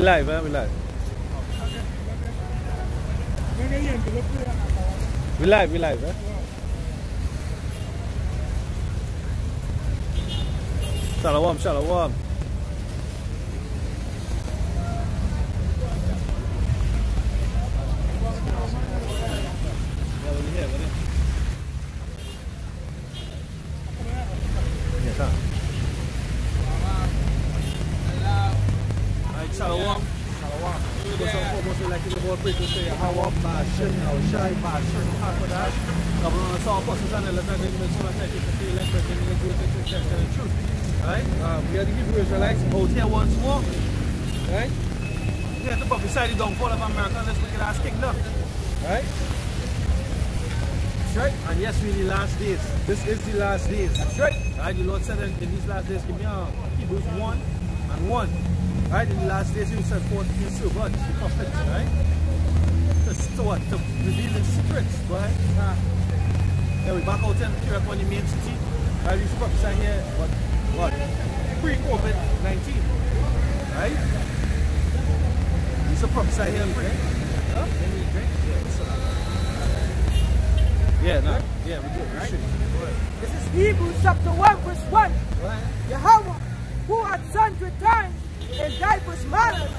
live, eh? We live. We live, eh? Shalom, shalom. Right? We are the Hebrew Israelites out here once more. Right? We have to prophesy the downfall of America and this wicked ass kingdom. Right? That's right. And yes, we're in the last days. This is the last days. That's right. Right? The Lord said in these last days, give me Hebrews 1 and 1. Right? In the last days, He said forth His servants, the prophets. Right? To what? To reveal His secrets. Go ahead. Yeah, we're back out in here upon the main city. Right? We should prophesy here, but what? Pre-COVID-19. Right? We should prophesy here. Huh? Yeah, no. Yeah, we do. Right? This is Hebrews chapter 1, verse 1. Yahweh, who at sundry times in diverse manners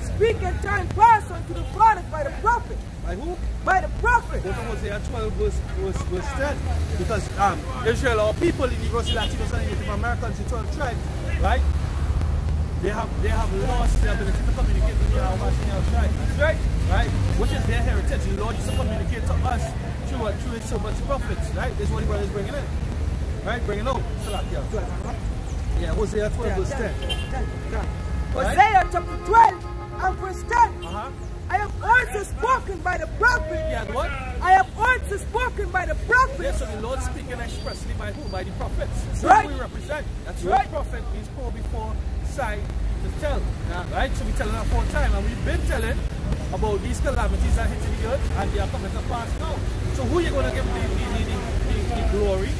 speak in time past unto the fathers by the prophet. By who? By the prophet. But Hosea 12 verse 10. Because Israel, or people in the Latinos and Native Americans, the 12 tribes, right? They have lost the ability to communicate with the Yahweh tribe. That's right. Right? Which is their heritage. The Lord used to communicate to us through His servants, prophets. Right? This is what the brother is bringing in. Right? Bringing out. Yeah, Hosea 12 verse 10. Hosea chapter 12 and verse 10. I have also spoken by the prophet. Yeah, what? I have also spoken by the prophet. Yes, so the Lord speaking expressly by who? By the prophets. That's right. Who we represent. That's right. The prophet is called before sight to tell. Right? So we're telling our full time, and we've been telling about these calamities that hitting the earth, and they are coming to pass now. So who are you going to give the glory?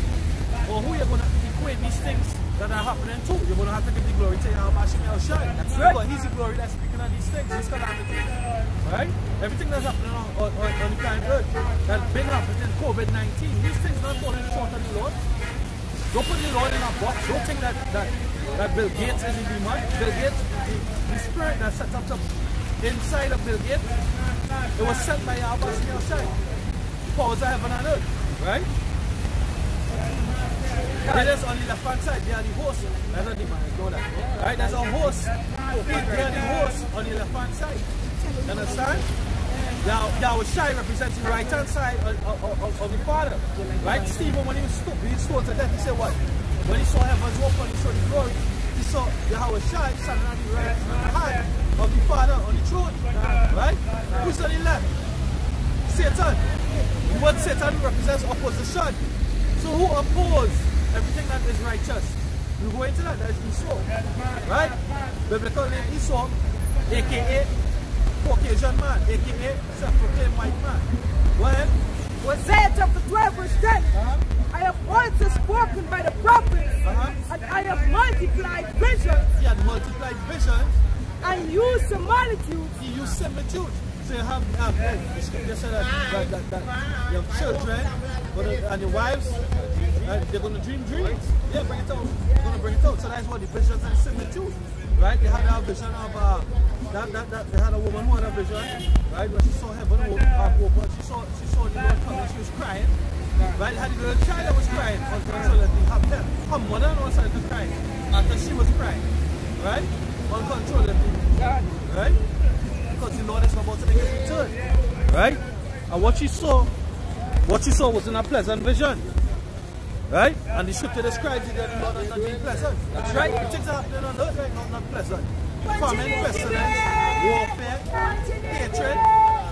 Or who are you going to equate these things that are happening to? You're going to have to give the glory to Yahweh Shai. That's right. Because He's the glory that's speaking of these things, these calamities. Right? Everything that's happening on the planet Earth that's been happening in COVID-19, these things not falling short of the Lord. Don't put the Lord in a box. Don't think that Bill Gates is a demon. Bill Gates, the spirit that set up inside of Bill Gates, it was sent by Yahweh Shai. Powers of heaven and earth. Right? There's on the left hand side, they are the host. That's not the man, know that. Right? There's a host. They are the host on the left hand side. You understand? Yahweh Shai represents the right hand side of the Father. Right? Stephen, when he was stoned to death, he said what? When he saw heavens open, he saw the glory, he saw Yahweh Shai standing on the right hand of the Father on the throne. Right? Who's on the left? Satan. What Satan represents opposition. So who opposes everything that is righteous? You go into that is Esau. Right? Biblical name Esau, aka Caucasian man, aka self-proclaimed white man. Go ahead. Hosea chapter 12 verse 10. I have also spoken by the prophets, and I have multiplied visions. He had multiplied visions. And used similitudes. He used similitudes. So you have the scripture said that your children and your wives, they're going to dream dreams. Yeah, bring it out. They're going to bring it out. So that's what the visions and similitudes. Right? They had a vision of they had a woman who had a vision, right? When she saw heaven open, she saw the Lord coming, she was crying. Right? Had a little child that was crying uncontrollably. Her mother on one side was crying after she was crying. Right? Uncontrollably. Right? Because the Lord is about to make His return. Right? And what she saw wasn't a pleasant vision. Right? And the scripture describes it that the Lord has not been pleasant. That's right. The things are happening on earth right now, not pleasant. Famine, pestilence, warfare, hatred.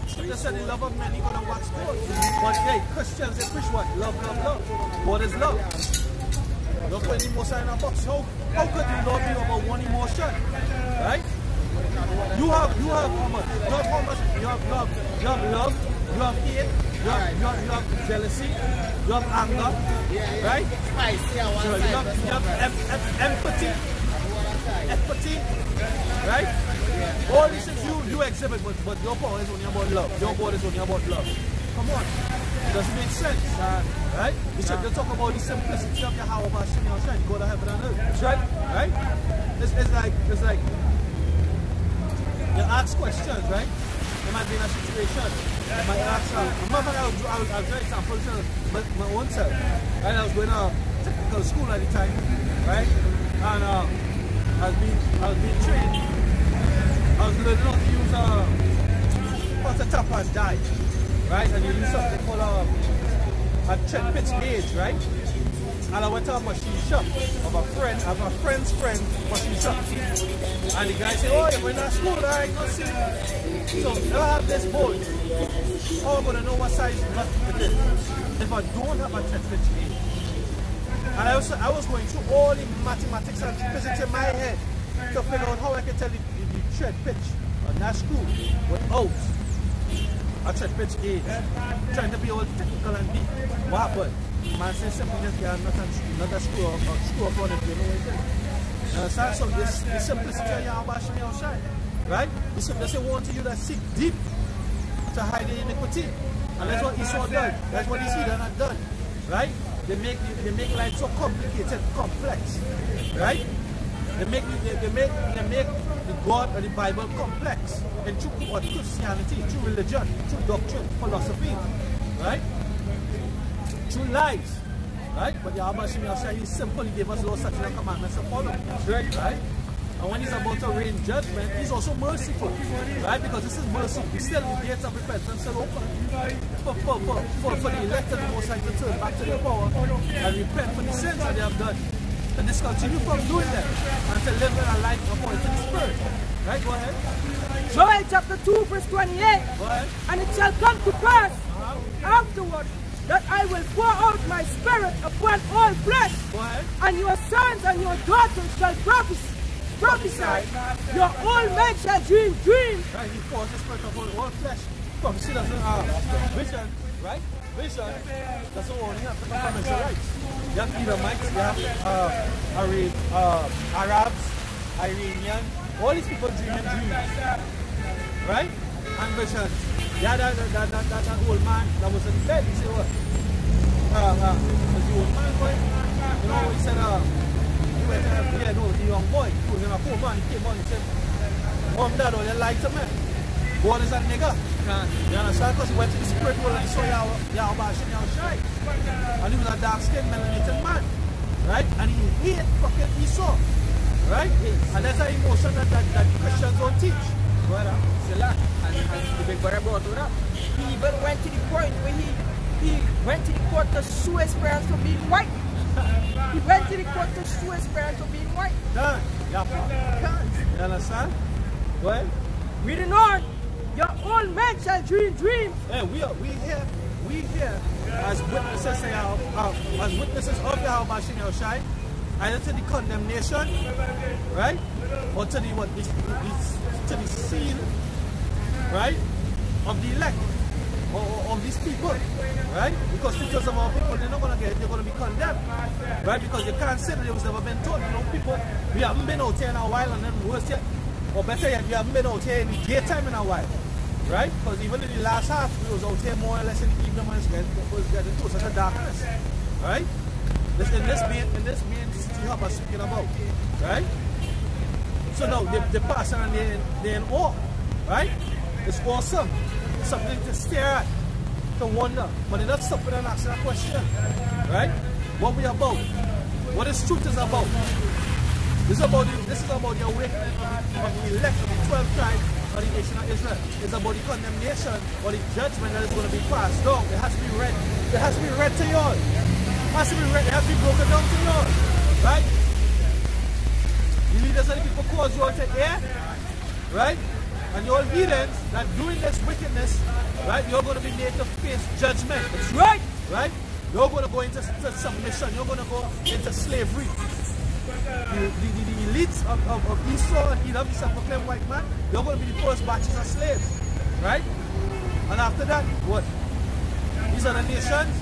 Scripture said the love of many gonna wax cold. But hey, Christians, they preach what? Love, love, love. What is love? Don't put any emotion in a box. How could the Lord be about one emotion? Right? You have how much? You have how much? You have love. You have love. You have hate. You have jealousy. You have anger. Right? So you have empathy. equity, right? All these things you exhibit, but your power is only about love. Your God is only about love. Come on. It doesn't make sense. Right? You should just talk about the simplicity of Yahweh Bashim Yahshai, God of heaven and earth. That's right. Right? It's like you ask questions, right? You might be in a situation. You might ask, I'll try example to my own self. Right? I was going to technical school at the time, right? And I was being trained. I was learning how to use a top as die, right? And you use something called a tread pitch gauge, right? And I went to a machine shop of a friend's friend machine shop. And the guy said, oh, you went to school, right? Not see. So I have this board. Oh, I'm gonna know what size nut it is if I don't have a tread pitch gauge. And I was going through all the mathematics and physics in my head to figure out how I can tell the tread pitch on that screw without a tread pitch gauge. Trying to be all technical and deep. What happened? Man says simply just get another screw up on it, you know what I'm saying? So the simplicity of Yahweh Bashim Yahshai, right? The simplicity want you to seek deep to hide the iniquity. And that's what Esau done. That's what Esau done done. Right? They make life so complicated, complex. Right? They make the God or the Bible complex. And through Christianity, through religion, through doctrine, philosophy. Right? Through lies. Right? But Yahweh Bashim Yahshai, He simply gave us those such commandments to follow. Right? And when He's about to rain judgment, He's also merciful. Right? Because this is mercy. He still the gates of repentance still open. For the elect of the Most High to turn back to their power and repent for the sins that they have done. And discontinue from doing them and to live in a life according to the Spirit. Right? Go ahead. Joel chapter 2 verse 28. Go ahead. And it shall come to pass afterward that I will pour out my Spirit upon all flesh. Go ahead. And your sons and your daughters shall prophesy. Your old men shall dream dreams. Right, He pours His Spirit upon all flesh. Prophecy doesn't vision, right? Vision doesn't only have to come from Israel rights. You have Edomites, you have Arabs, Iranian, all these people dreaming dreams. Right? And visions. Yeah, that old man that was in bed, he said what? Was the old man going? You know, he said, he went to the young boy, he was in a poor man, he came on, he said, Mom, Dad, all you lied to me. God is a nigger. You understand? Because he went to the spirit world and he saw Yahweh Bashim Yahshai. And he was a dark-skinned, melanated man. Right? And he hated fucking Esau. Right? And that's an emotion that Christians don't teach. Brother, and the big brother brought it up. He even went to the point where he went to the court to sue his parents for being white. He went to the court to sue his parents for being white. Done. Yeah. You understand? Go ahead. Reading on. Your old men shall dream dreams. Yeah, we here as witnesses of Yahweh Bashim Yahshai, either to the condemnation, right, or to the seal, right, of the elect or of these people, right? Because of our people, they're going to be condemned, right? Because you can't say that it was never been taught. You know, people, we haven't been out here in a while, and then worse yet, or better yet, we haven't been out here in the daytime in a while. Right? Because even in the last half, we was out here more or less in the evening when it was getting to such a darkness. Right? In this main city hub I'm speaking about. Right? So now they pass and they're in awe. Right? It's awesome. It's something to stare at, to wonder. But they're not stopping and asking a question. Right? What we about? What this truth is about? This is about the awakening of the elect of the 12 tribes of the nation of Israel. It's about the condemnation or the judgment that is going to be passed down. It has to be read. It has to be read to you all. It has to be read. It has to be broken down to you all. Right? The leaders of the people cause you all to hear. Right? And you're all heathens that doing this wickedness, right? You're going to be made to face judgment. That's right. Right? You're going to go into submission. You're going to go into slavery. The elites of Esau and Edom, the self-proclaimed white man, they're going to be the first batches of slaves, right? And after that, what? These are the nations,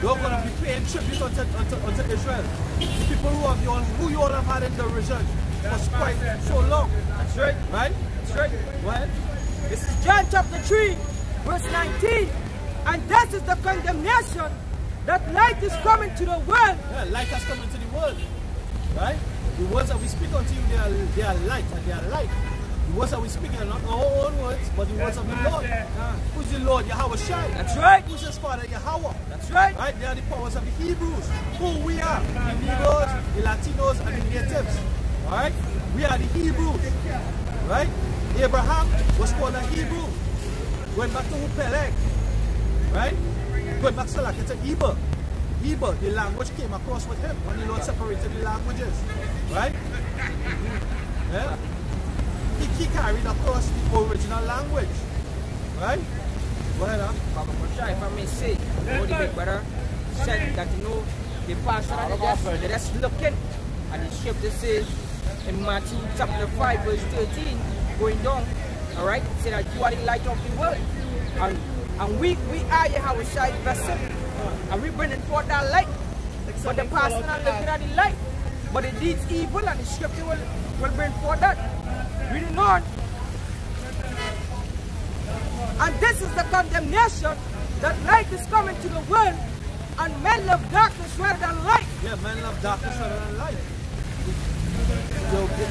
you're going to be paying tribute unto Israel. People who you all have had in derision for quite so long. That's right. Right? That's right. Well, This is John chapter 3, verse 19. And this is the condemnation, that light is coming to the world. yeah, light has come into the world. Right? The words that we speak unto you, they are light and they are light. The words that we speak are not our own words, but the words of the Lord. Who's the Lord? Yahweh Shai. That's right. Who's his father? Yahweh. That's right. Right? They are the powers of the Hebrews. Who we are. The Negroes, the Latinos, and the natives. Alright? We are the Hebrews. Right? Abraham was called a Hebrew. Going back to Peleg. Right? Going back to Eber. Eber, the language came across with him when the Lord separated the languages. Right? Yeah? He carried across the original language. Right? Go ahead, huh? Papa Moshe, if I may say, the big brother said that, you know, the pastor and they're just looking at the scripture says in Matthew chapter 5 verse 13 going down, alright, say that you are the light of the world. And we are Yahweh Shai vessel, and we bringing forth that light. But the pastor not looking at the light, but it deeds evil, and the scripture will bring forth that. Reading on. And this is the condemnation, that light is coming to the world, and men love darkness rather than light. Yeah, men love darkness rather than light.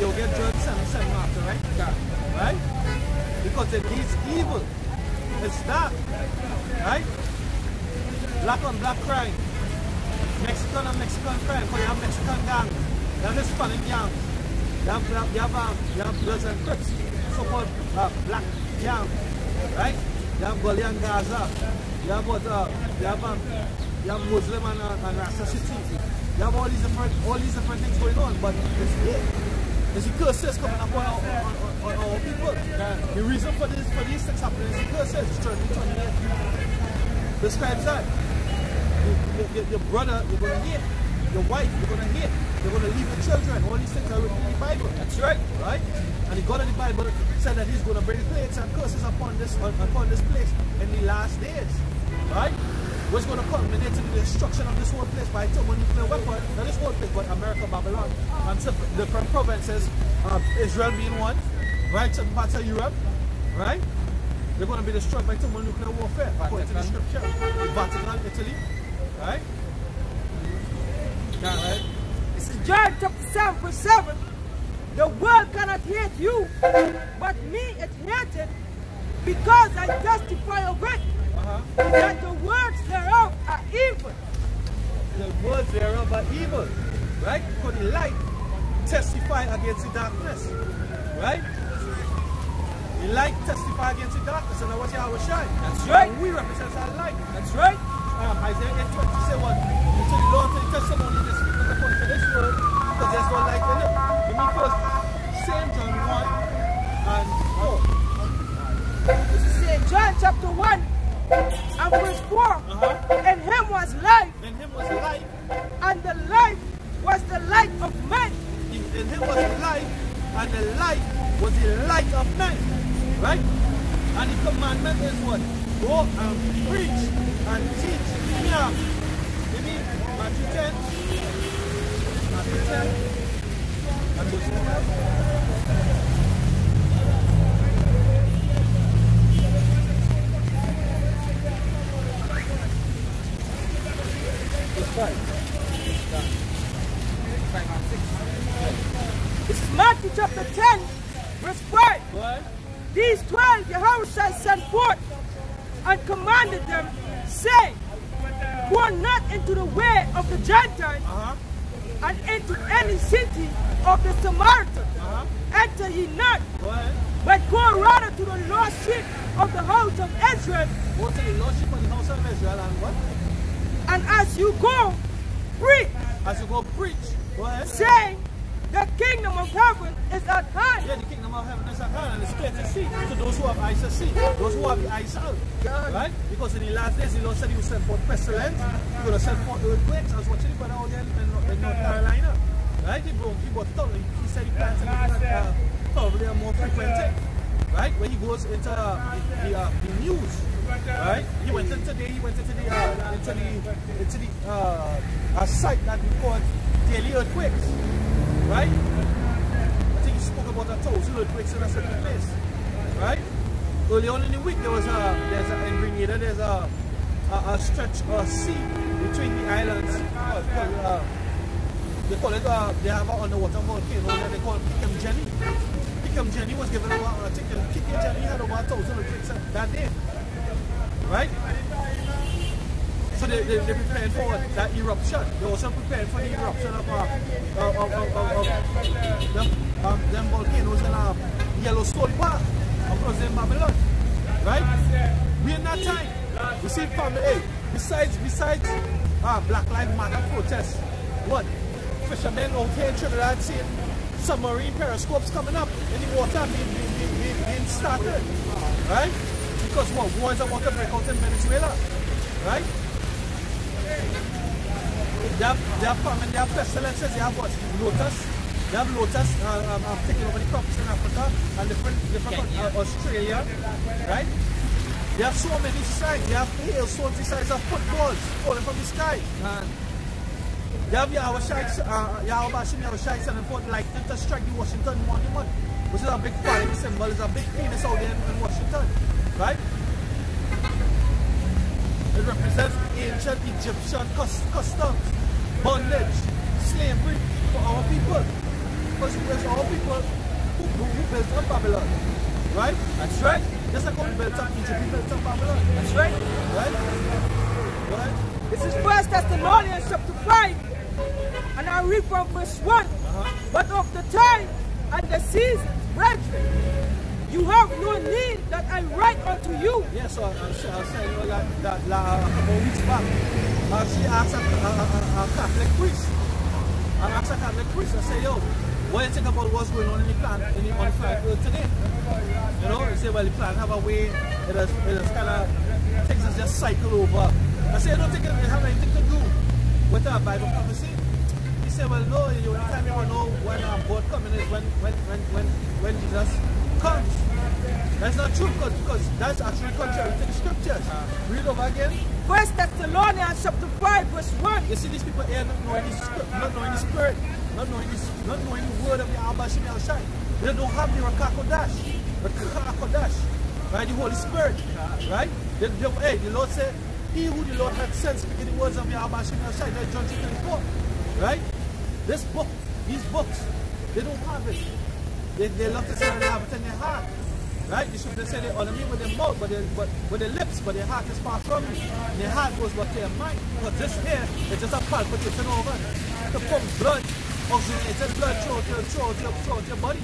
You'll get John 7:7 after, right? Yeah. Right? Because it is evil. It's dark. Right? Black on black crime. Mexican on Mexican crime. Because you have Mexican gangs. You have Hispanic gangs. You have Bloods and Crips. So-called black gangs. Right? You have Gully and Gaza. You have Muslim and Rasta City. You have all these different things going on, but there's the curses coming up on our people. The reason for these things happening is the curses. Deuteronomy 28 describes that. Your brother, you're going to hate. Your wife, you're going to hate. You're going to leave your children. All these things are written in the Bible. That's right. Right? And the God of the Bible said that he's going to bring plagues and curses upon this place in the last days. Right? What's going to culminate in the destruction of this whole place by thermonuclear weapon, not this whole place, but America, Babylon, and different provinces, Israel being one, right, certain parts of Europe, right? They're going to be destroyed by thermonuclear warfare, according to the scripture. The Vatican, Italy, right? Right? This is John chapter 7 verse 7. The world cannot hate you, but me it hated, because I testify of it. That the words thereof are evil. The words thereof are evil. Right? Because the light testify against the darkness. Right? The light testify against the darkness, and that was Yahweh Shai. That's right. And we represent our light. That's right. Isaiah 8:20 say what? Until the Lord, to the testimony, they speak with the point of this world, because there's no light in it. Let me first St. John 1 and 4. This is St. John chapter 1. And verse 4, in him was life. In him was life. And the life was the light of men. In him was life, and the light was the light of men. Right? And the commandment is what? Go and preach and teach. Yeah. You mean Matthew 10? Matthew 10. And verse 4. This is Matthew chapter 10, verse 5. What? These 12 Yahweh shall send forth, and commanded them, saying, go not into the way of the Gentiles, and into any city of the Samaritans. Enter ye not, but go rather to the lost sheep of the house of Israel. Go to the lost sheep of the house of Israel, and what? And as you go, preach. As you go preach, saying, the kingdom of heaven is at hand. Yeah, the kingdom of heaven is at hand, and it's clear to see. To those who have eyes to see, those who have the eyes out. Right? Because in the last days, the Lord said he will send forth pestilence, he's going to send forth earthquakes. I was watching it out there in North Carolina. Right? He brought it out. He said he plans to probably a more frequent thing. Right? When he goes into the news, right? He went into the a site that we call daily earthquakes, right? I think he spoke about 1,000 earthquakes in a certain place, right? Early on in the week, in Grenada, there's a stretch of sea between the islands. They call it, they have an underwater volcano that they call Gms Trinidad. Gms Trinidad was given over, I think Gms Trinidad had over 1,000 earthquakes that day, right? So they're preparing for that eruption. They're also preparing for the eruption of them volcanoes in Yellowstone Park across in Babylon, right? We're in that time. You see, family, hey, besides Black Lives Matter protests, what? Fishermen out here in Trinidad seeing submarine periscopes coming up in the water being started, right? Because what? Wars are about to break out in Venezuela, right? They have famine, they have pestilences, they have what? Lotus. They have lotus taking over the crops in Africa and different Australia, right? They have so many sites. They have hailstones the size of footballs falling from the sky. They have Yahweh Shai sending forth lightning to strike the Washington Monument, which is a big phallic symbol. It's a big penis out there in Washington, right? It represents ancient Egyptian customs, bondage, slavery for our people. Because it's our people who built up Babylon, right? That's right. Just like how we built up Egypt, we built up Babylon. That's right. Right? Right? This is 1 Thessalonians chapter 5. And I read from verse 1. But of the time and the season, brethren, you have no need that I write unto you. Yes, so I'll say you that a couple weeks back, she asked a Catholic priest. I asked a Catholic priest, I say, yo, what do you think about what's going on in the plant on the planet Earth today? You know, he said, well, the plant have a way, it is kind of, things just cycle over. I said, I don't think it have anything to do with the Bible prophecy. He said, well, no, the only time you will know when our boat coming is when Jesus comes. That's not true because that's actually contrary to the scriptures. Read over again. 1 Thessalonians chapter 5 verse 1. You see these people here not knowing the spirit, not knowing the word of Yahweh Shai Shai. They don't have the Rakakodash, right? The Holy Spirit, right? Hey, the Lord said, he who the Lord had sent speaking the words of Yahweh Shai Shai, that's John 3:24, right? This book, these books, they don't have it. They love to say they have it in their heart. Right? They should say they honor me with their mouth, but with their lips, but their heart is far from me. And their heart goes what their mind. Because this here is just a palpitation over to pump blood, oxygenated blood throughout your body.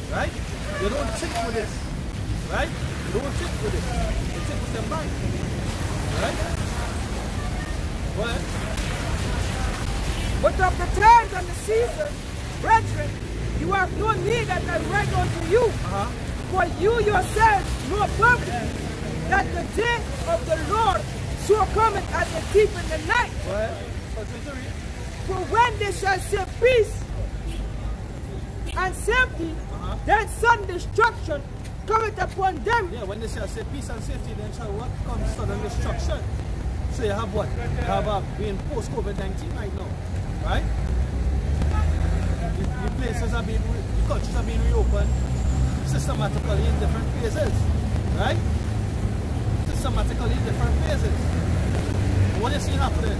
Right? You don't think with this. Right? You don't think with it. You think with your mind. Right? Go ahead. But of the times and the season, brethren, you have no need that I write unto you. For you yourselves know perfectly that the day of the Lord so cometh as a thief in the night. For when they shall say peace and safety, then sudden destruction cometh upon them. Yeah, when they shall say peace and safety, then shall what come sudden destruction. So you have what? You have being post-COVID-19 right now, right? The places are being, the countries are being reopened systematically in different phases, right? Systematically in different phases. What you see happening?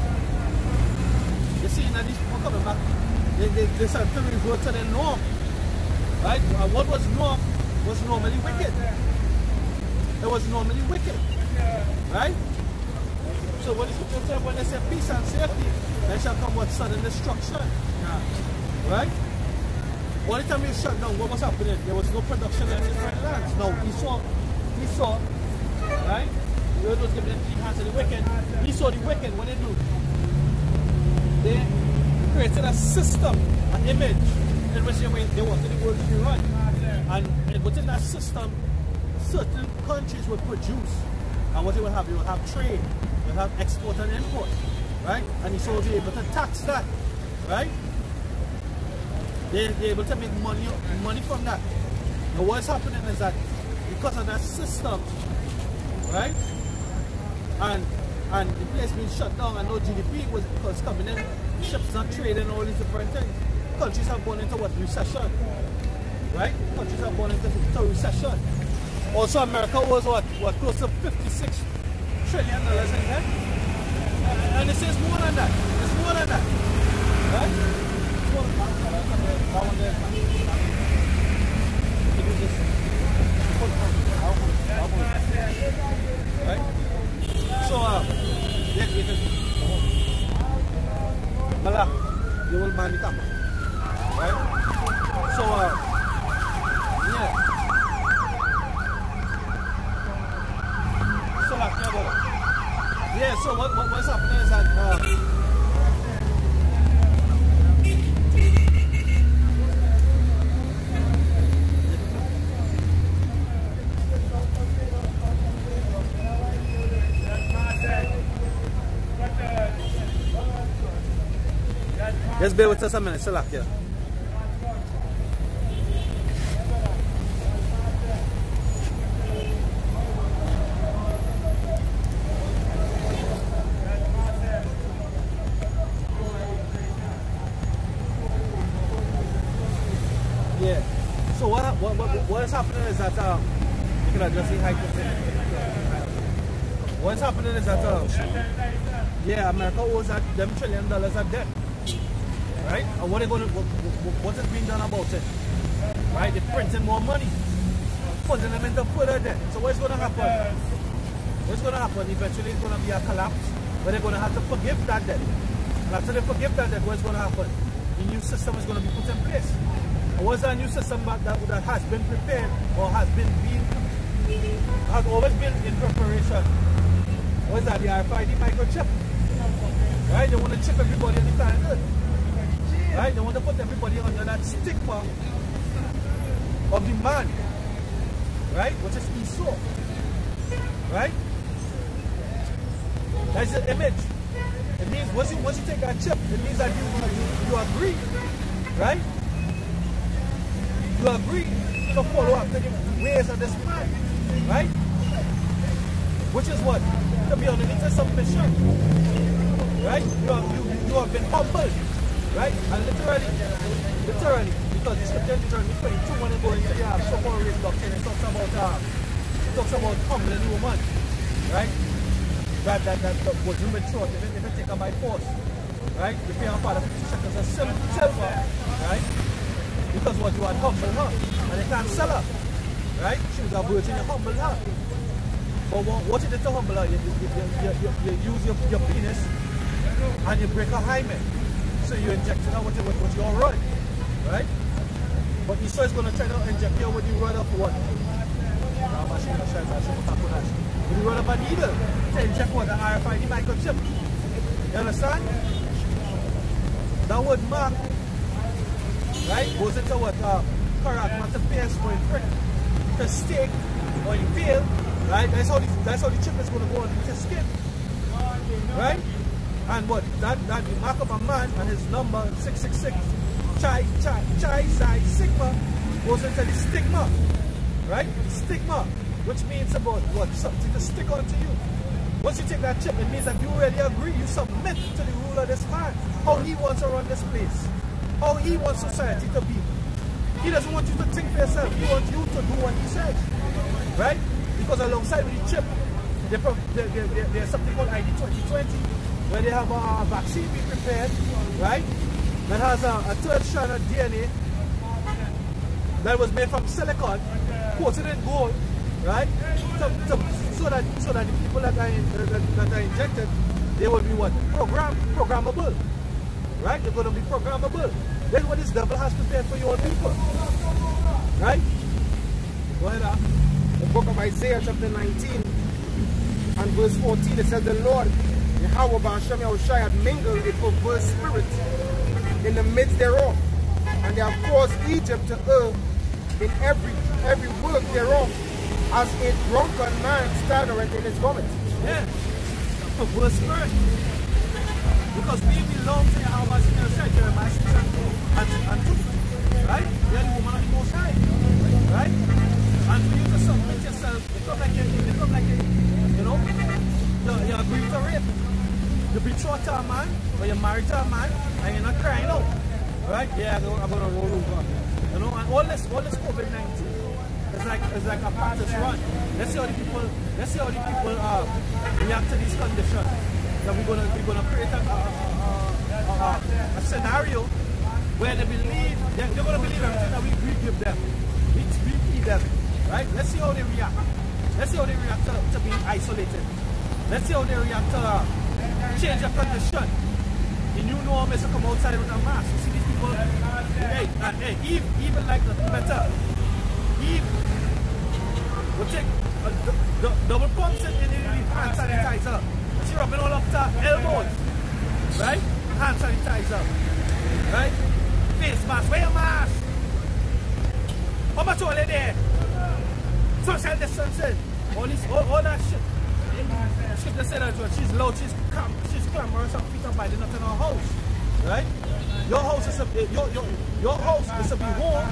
You see that these people coming back, they start to revert to their norm, right? What was norm was normally wicked. It was normally wicked, right? So when they say peace and safety, then shall come what? Sudden destruction, right? All the time we shut down, what was happening? There was no production in different lands. No, he saw, right? The word was given in the hands of the wicked. He saw the wicked, what they do? They created a system, an image, in which they wanted the world to be run. And within that system, certain countries would produce. And what they would have trade, they would have export and import, right? And so they'll be able to tax that, right? They're able to make money from that. Now what's happening is that because of that system, right? and the place being shut down and no GDP was coming in, ships not trading, all these different things. Countries have gone into what? Recession. Right? Countries have gone into recession. Also America was what close to $56 trillion in debt. And it says more than that. It's more than that. Right? It's more than that. That one there. Right? So, Mala, you will man come. Right? So, yeah. So, yeah, so what's happening is that, just bear with us a minute, still here. Yeah. So what is happening is that you can address the high. What's happening is that yeah, America owes them $1 trillion of debt. Right? And what is being done about it? Right? They're printing more money, putting them into further debt. So what's going to happen? What's going to happen? Eventually it's going to be a collapse, but they're going to have to forgive that debt. And after they forgive that debt, what's going to happen? The new system is going to be put in place. And what's that new system that has been prepared or has always been in preparation? What's that? The RFID microchip. Right? They want to chip everybody in the planet. Right? They want to put everybody under that stigma of the man, right? Which is Esau, right? That's the image. It means once you take that chip, it means that you agree, right? You agree to follow after the ways of this man, right? Which is what? To be underneath a submission, right? You have been humbled. Right? And literally, because the scripture in Deuteronomy 22 when it goes into the so-called race doctrine, it talks about humbling the woman, right? That was human short, if it take her by force, right? You pay her father 50 shekels of silver, right? Because what you had humbled her, and they can't sell her, right? She was a virgin, you humbled her. But what you did to humble her, you use your penis and you break her hymen. So you injected her with your rod, right? But Esau is going to try to inject you with the rod of what? With the rod of a needle to inject what? The RFID microchip. You understand? That word mark, right, goes into what? Character to pierce or prick, to stick or impale, right? That's how the chip is going to go underneath your skin, right? And what? That the mark of a man and his number 666 Chi Sigma goes into the stigma. Right? Stigma. Which means about what? Something to stick onto you. Once you take that chip, it means that you already agree, you submit to the rule of this man. How he wants to run this place. How he wants society to be. He doesn't want you to think for yourself. He wants you to do what he says. Right? Because alongside with the chip, there's something called ID 2020. Where they have a vaccine being prepared, right? That has a third strand of DNA that was made from silicon, coated in gold, right? So that the people that are injected, they will be what? Programmable, right? They're going to be programmable. That's what this devil has prepared for your people, right? Go ahead. The book of Isaiah chapter 19 and verse 14, it says, the Lord Yahweh Ba'Shem Yahushai had mingled a perverse spirit in the midst thereof, and they have caused Egypt to err in every work thereof, as a drunken man staggereth in his vomit. Yeah, perverse spirit. Because we belong to Yahweh Ba'Shem Yahushai, Jeremiah 6 and 2, right? We are the woman of the Most High, right? And for you to submit yourself, become like a, you know, you agree to rape. You betrothed to a man, or you're married to a man, and you're not crying out. Right? Yeah, I'm gonna roll over. You know, and all this COVID-19 is like a practice run. Let's see how the people react to these conditions. That we're gonna create a scenario where they're gonna believe everything that we give them. We feed them. Right? Let's see how they react. Let's see how they react to being isolated. Let's see how they react to change of condition. The new norm is to come outside with a mask. You see these people, hey, even like the better. Eve will take double pumps in the hand sanitizer. She rubbing all up to her elbows. Right? Hand sanitizer. Right? Face mask. Wear your mask. How much all there? Social distancing. All that shit. She just said that she's loud, she's clamorous and feet up by the nut in her house. Right? Your house is to be home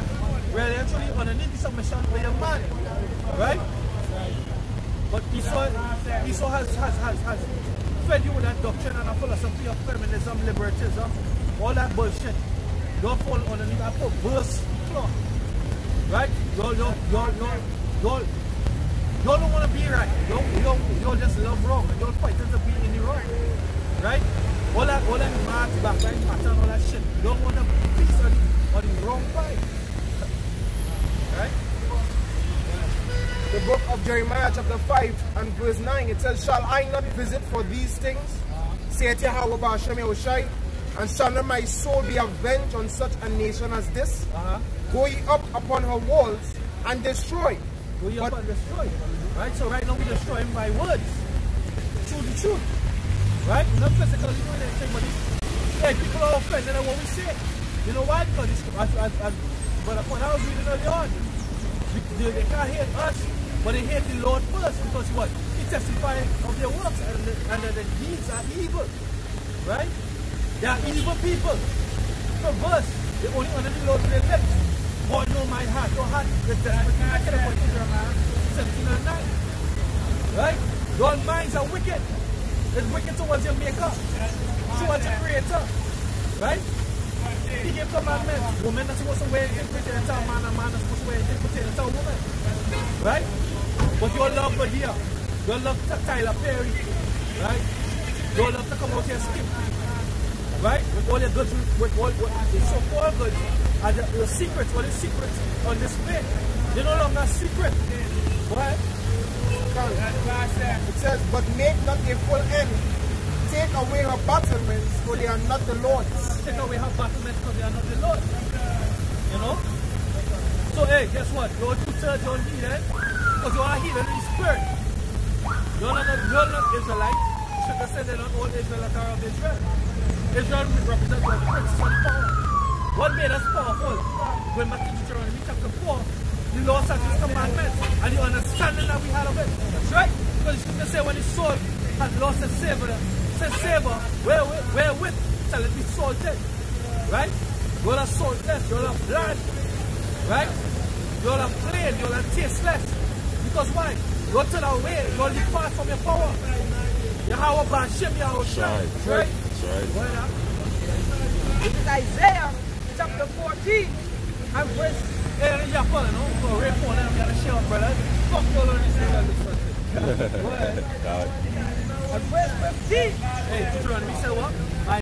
where you're actually underneath the submission with your man. Right? But Esau has fed you with that doctrine and a philosophy of feminism, liberatism, all that bullshit. Don't fall underneath that perverse cloth. Right? You don't want to be right. You just love wrong. You don't fight to be in the wrong. Right? All that mad backbiting pattern, all that shit. You don't want to be on the wrong side. Right? The book of Jeremiah chapter 5 and verse 9, it says, shall I not visit for these things? Saith Yahweh Ba'ashem Yahushai, and shall not my soul be avenged on such a nation as this? Go ye up upon her walls and destroy. Go ye up and destroy. Right? So right now we destroy him by words. Through the truth. Right? Not physically doing anything, but people are offended at what we say. You know why? Because but when I was reading early on, they can't hate us, but they hate the Lord first, because what? He testifies of their works and the deeds are evil. Right? They are evil people. Perverse. They only honor the Lord with their lips. God know my heart. Your heart is desperately wicked according to Jeremiah 17 and 9. Right? Your minds are wicked. It's wicked towards your maker, towards your creator. Right? He gave commandments. Women are supposed to wear it pertaining to a man, and man is supposed to wear it pertaining to a woman. Right? But your love for here. Your love to Tyler Perry. Right? Your love to come out here and skip. Right? With all your goods, with all the so-called goods, and the secrets, what is secrets on display? They're no longer secret. What? It says, but make not a full end. Take away her battlements, for they are not the Lord's. Take away her battlements, because they are not the Lord. You know? So, hey, guess what? You're 2/3, you're heathen, because you are heathen in the spirit. You're not Israelite. You should have said they're not all Israelites are of Israel. Israel represents the princes of power. What made us powerful? When Matthew Deuteronomy chapter 4, the Lord set his commandments and the understanding that we had of it. That's right. Because you should say when the sword had lost its savor, wherewith shall it be salted? Right? You'll have saltless, you'll have blood. Right? You'll have plain, you'll have tasteless. Because why? You'll turn away, you'll depart from your power. Yahweh Ba'ashem Yahushai. Right? Right. This is Isaiah chapter 14 and verse. Hey, you're calling, no? Go right for them, you're the show, brother. Fuck you all on this thing. Go ahead. And verse 15. Hey, Deuteronomy say what? My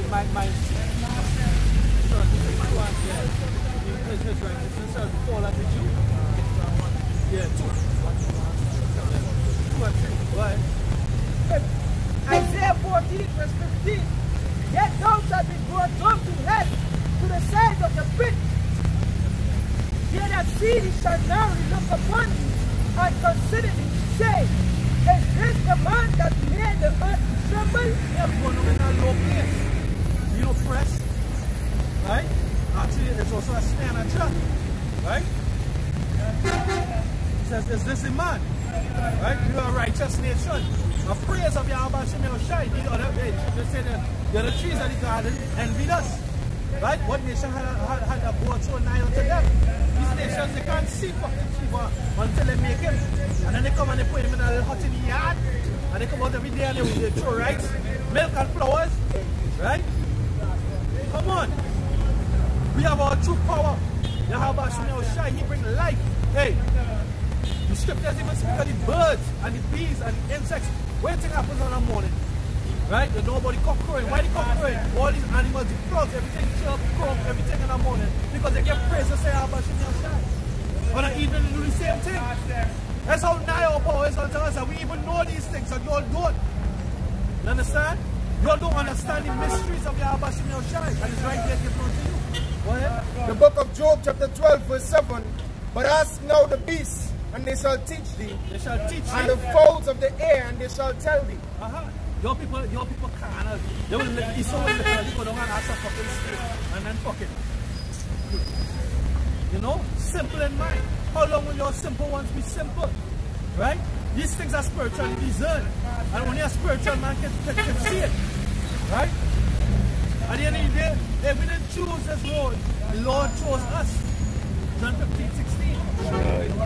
Deuteronomy says fall like a Jew. Yeah, 2 and 3. Go ahead. Isaiah 14 verse 15. Yet thou shalt be brought up to head to the sides of the pit. They that see thee shall now look upon thee and consider thee, say, is this the man that made the earth tremble? Everyone in a low place. You know, press. Right? Actually, it's also a snare and a trap. Right? It says, is this a man? Right? You are a righteous nation. A praise of Yahweh Ba'ashem Yahushai. The other day, they say that the other trees of the garden envied us. Right? What nation had a boat so nigh unto them? These nations, they can't see fucking Shiva until they make him. And then they come and they put him in a little hut in the yard. And they come out every day and they throw rice, milk and flowers. Right? Come on. We have our true power. Yahweh Shai, he brings life. Hey, the scriptures even speak of the birds and the bees and the insects. When thing happens in the morning, right? There's nobody cock crowing. Why they cock crowing? All these animals, the frogs, everything chirp, croak, everything in the morning. Because they get praise to say Yahweh Shai. But the evening they do the same thing. That's how nigh our power is unto us. And we even know these things and you all don't. You understand? You all don't understand the mysteries of Yahweh Shai. And it's right there given unto you. Go ahead. The book of Job chapter 12 verse 7. But ask now the beasts, and they shall teach thee. They shall teach thee. And the fowls of the air, and they shall tell thee. Your people can't. They will let you so they go down and ask a fucking steak and then fuck it. You know? Simple in mind. How long will your simple ones be simple? Right? These things are spiritually discerned. And only a spiritual man can see it. Right? At the end of the day, if we didn't choose this road, the Lord chose us. John 15:16.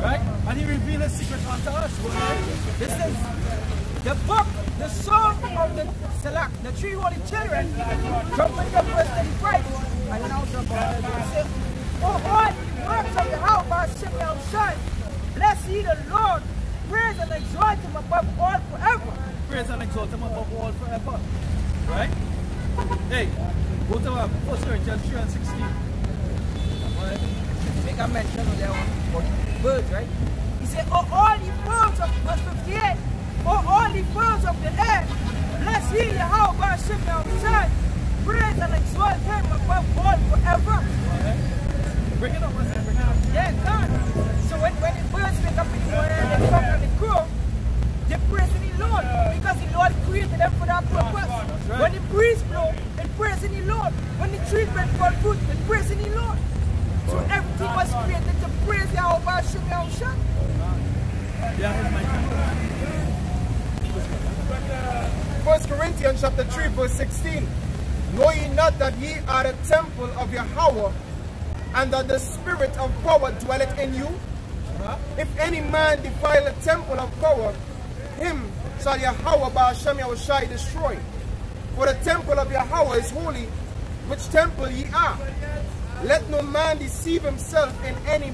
Right? And he revealed his secret unto us. This is the book, the song of the Selak, the three holy children, trumpet the first and Christ. I announce about it. Oh, all the works of the house, Hashem Son, bless ye the Lord, praise and exalt him above all forever. Praise and exalt him above all forever. Right? Hey, go to 1 Corinthians 3:16. Make a mention of that one. Birds, right? He said, oh, all the birds of verse 58, oh, all the birds of the air, bless ye Yahweh Hashem Son, praise and exalt him above all forever. Bring it up, bring it up. Yeah, God. So when the birds make up in the morning and they come and they crow, they praise the Lord because the Lord created them for that purpose. Right. When the breeze blows, they praise the Lord. When the trees bring forth fruit, they praise the Lord. So everything was created to praise Yahweh Hashem Yahushua. Yeah, my 1 Corinthians chapter 3 verse 16. Know ye not that ye are the temple of Yahweh, and that the spirit of power dwelleth in you? If any man defile the temple of power, him shall Yahweh by Hashem Yahushai destroy. For the temple of Yahweh is holy, which temple ye are. Let no man deceive himself in any.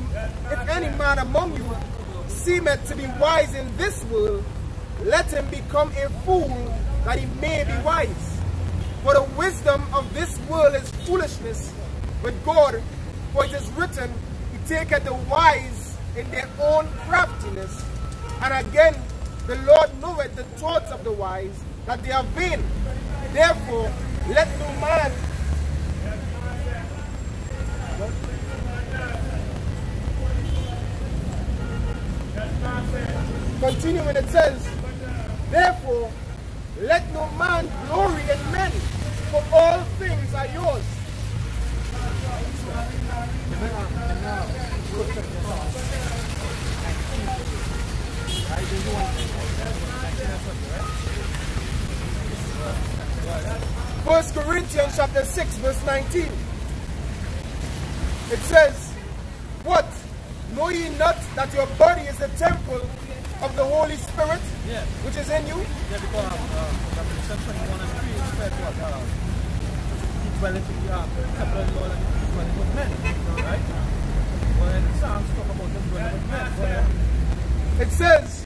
If any man among you seemeth to be wise in this world, let him become a fool, that he may be wise. For the wisdom of this world is foolishness with God. For it is written, He taketh the wise in their own craftiness. And again, the Lord knoweth the thoughts of the wise, that they are vain. Therefore, let no man continue when it says, therefore, let no man glory in men, for all things are yours. First Corinthians chapter 6 verse 19. It says, what? Know ye not that your body is the temple of the Holy Spirit, which is in you? Yeah, because Revelation 21 and 3 is said what? He dwelleth in the temple of the Lord and he dwelleth with men. Right? Well, in the Psalms talk about them dwelling with men. It says,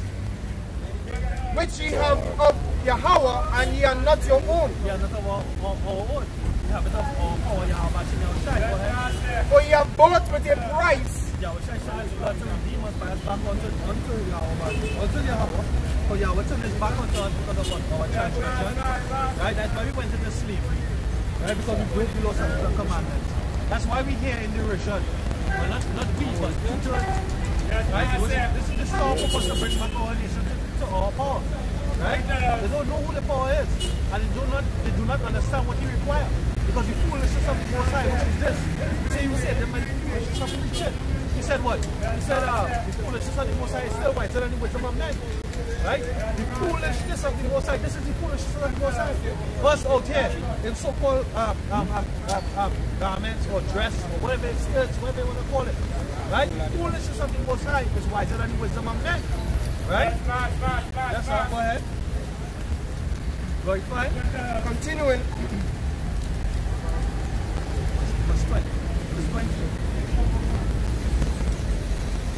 which ye have of Yahweh, and ye are not your own. Ye are not our own. We have it of our Yahweh Shai. For ye have bought with a price. Yahweh Shai is blood to redeem us by us back unto Yahweh. Unto Yahweh. For Yahweh turned his back unto us because of our transgression. Right? That's why we went into slavery. Right? Because we broke the laws and the commandments. That's why we here in the region. Well, not we, but right? This is the star purpose to bring back our nation to our power. Right? They don't know who the power is. And they do not understand what he requires. Because the foolishness of the Most High, which is this. He said there might be foolishness of the shit. He said what? He said the foolishness of the Most High is still whiter than the wisdom of men. Right? The foolishness of the Most High. This is the foolishness of the Most High. Us out here in so-called garments or dress or whatever it's skirts, whatever you want to call it. Right? The foolishness of the Most High is wiser than the wisdom of men. Right? That's all. Go ahead. Very fine. Continuing. Verse 20. Verse 20.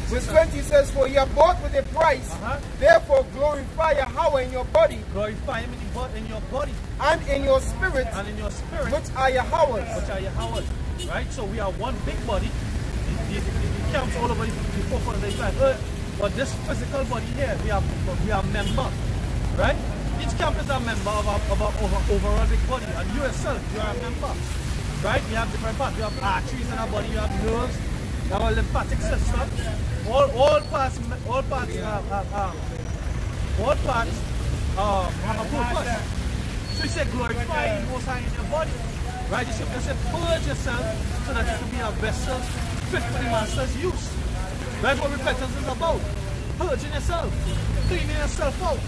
Verse 20 says, for ye are bought with a price, therefore glorify Yahweh in your body. Glorify him in your body. And in your spirit. And in your spirit. Which are Yahweh's. Which are Yahweh's. Right? So we are one big body. The camps all over the 485 earth. But this physical body here, we are member. Right? Each camp is a member of our overall big body. And you yourself, you are a member. Right? You have different parts. You have arteries in our body, you have nerves, you have a lymphatic system. All parts have a purpose. So you say glorify the Most High in your body. Right? You should say purge yourself so that you can be a vessel fit for the master's use. That's what repentance is about. Purging yourself, cleaning yourself out.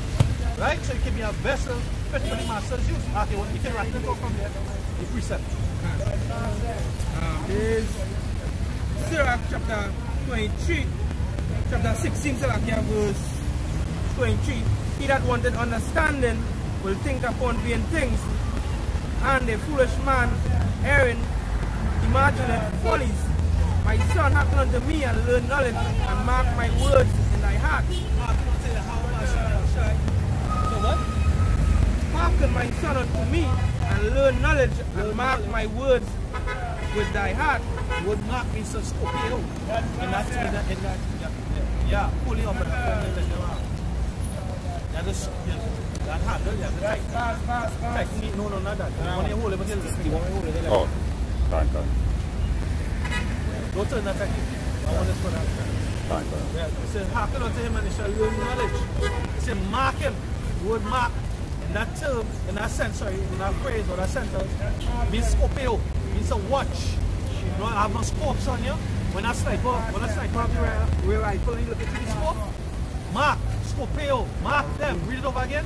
Right? So you can be a vessel fit for the master's use. Okay, well, you can write it out from there. The precept. There's Sirach chapter 23, chapter 16, Sirach verse 23. He that wanted understanding will think upon vain things, and a foolish man erring imagineth follies. My son, hearken unto me and learn knowledge, and mark my words in thy heart. So what? Hearken, my son, unto me, and learn knowledge, and mark my words with thy heart. Would mark me so Scorpio. And that's yeah, fully on the that hard, no, not that. Oh, fine. Don't turn that technique. I want this for that. Fine. Yeah, it says, hearken unto him and he shall learn knowledge. It says, mark him. The word mark, in that term, in that sense, sorry, in that phrase or that sentence, means Scorpio, means a watch. You know, I have no scopes on you. When I sniper have the real rifle, you look into the scope. Mark, Scorpio, mark them. Read it over again.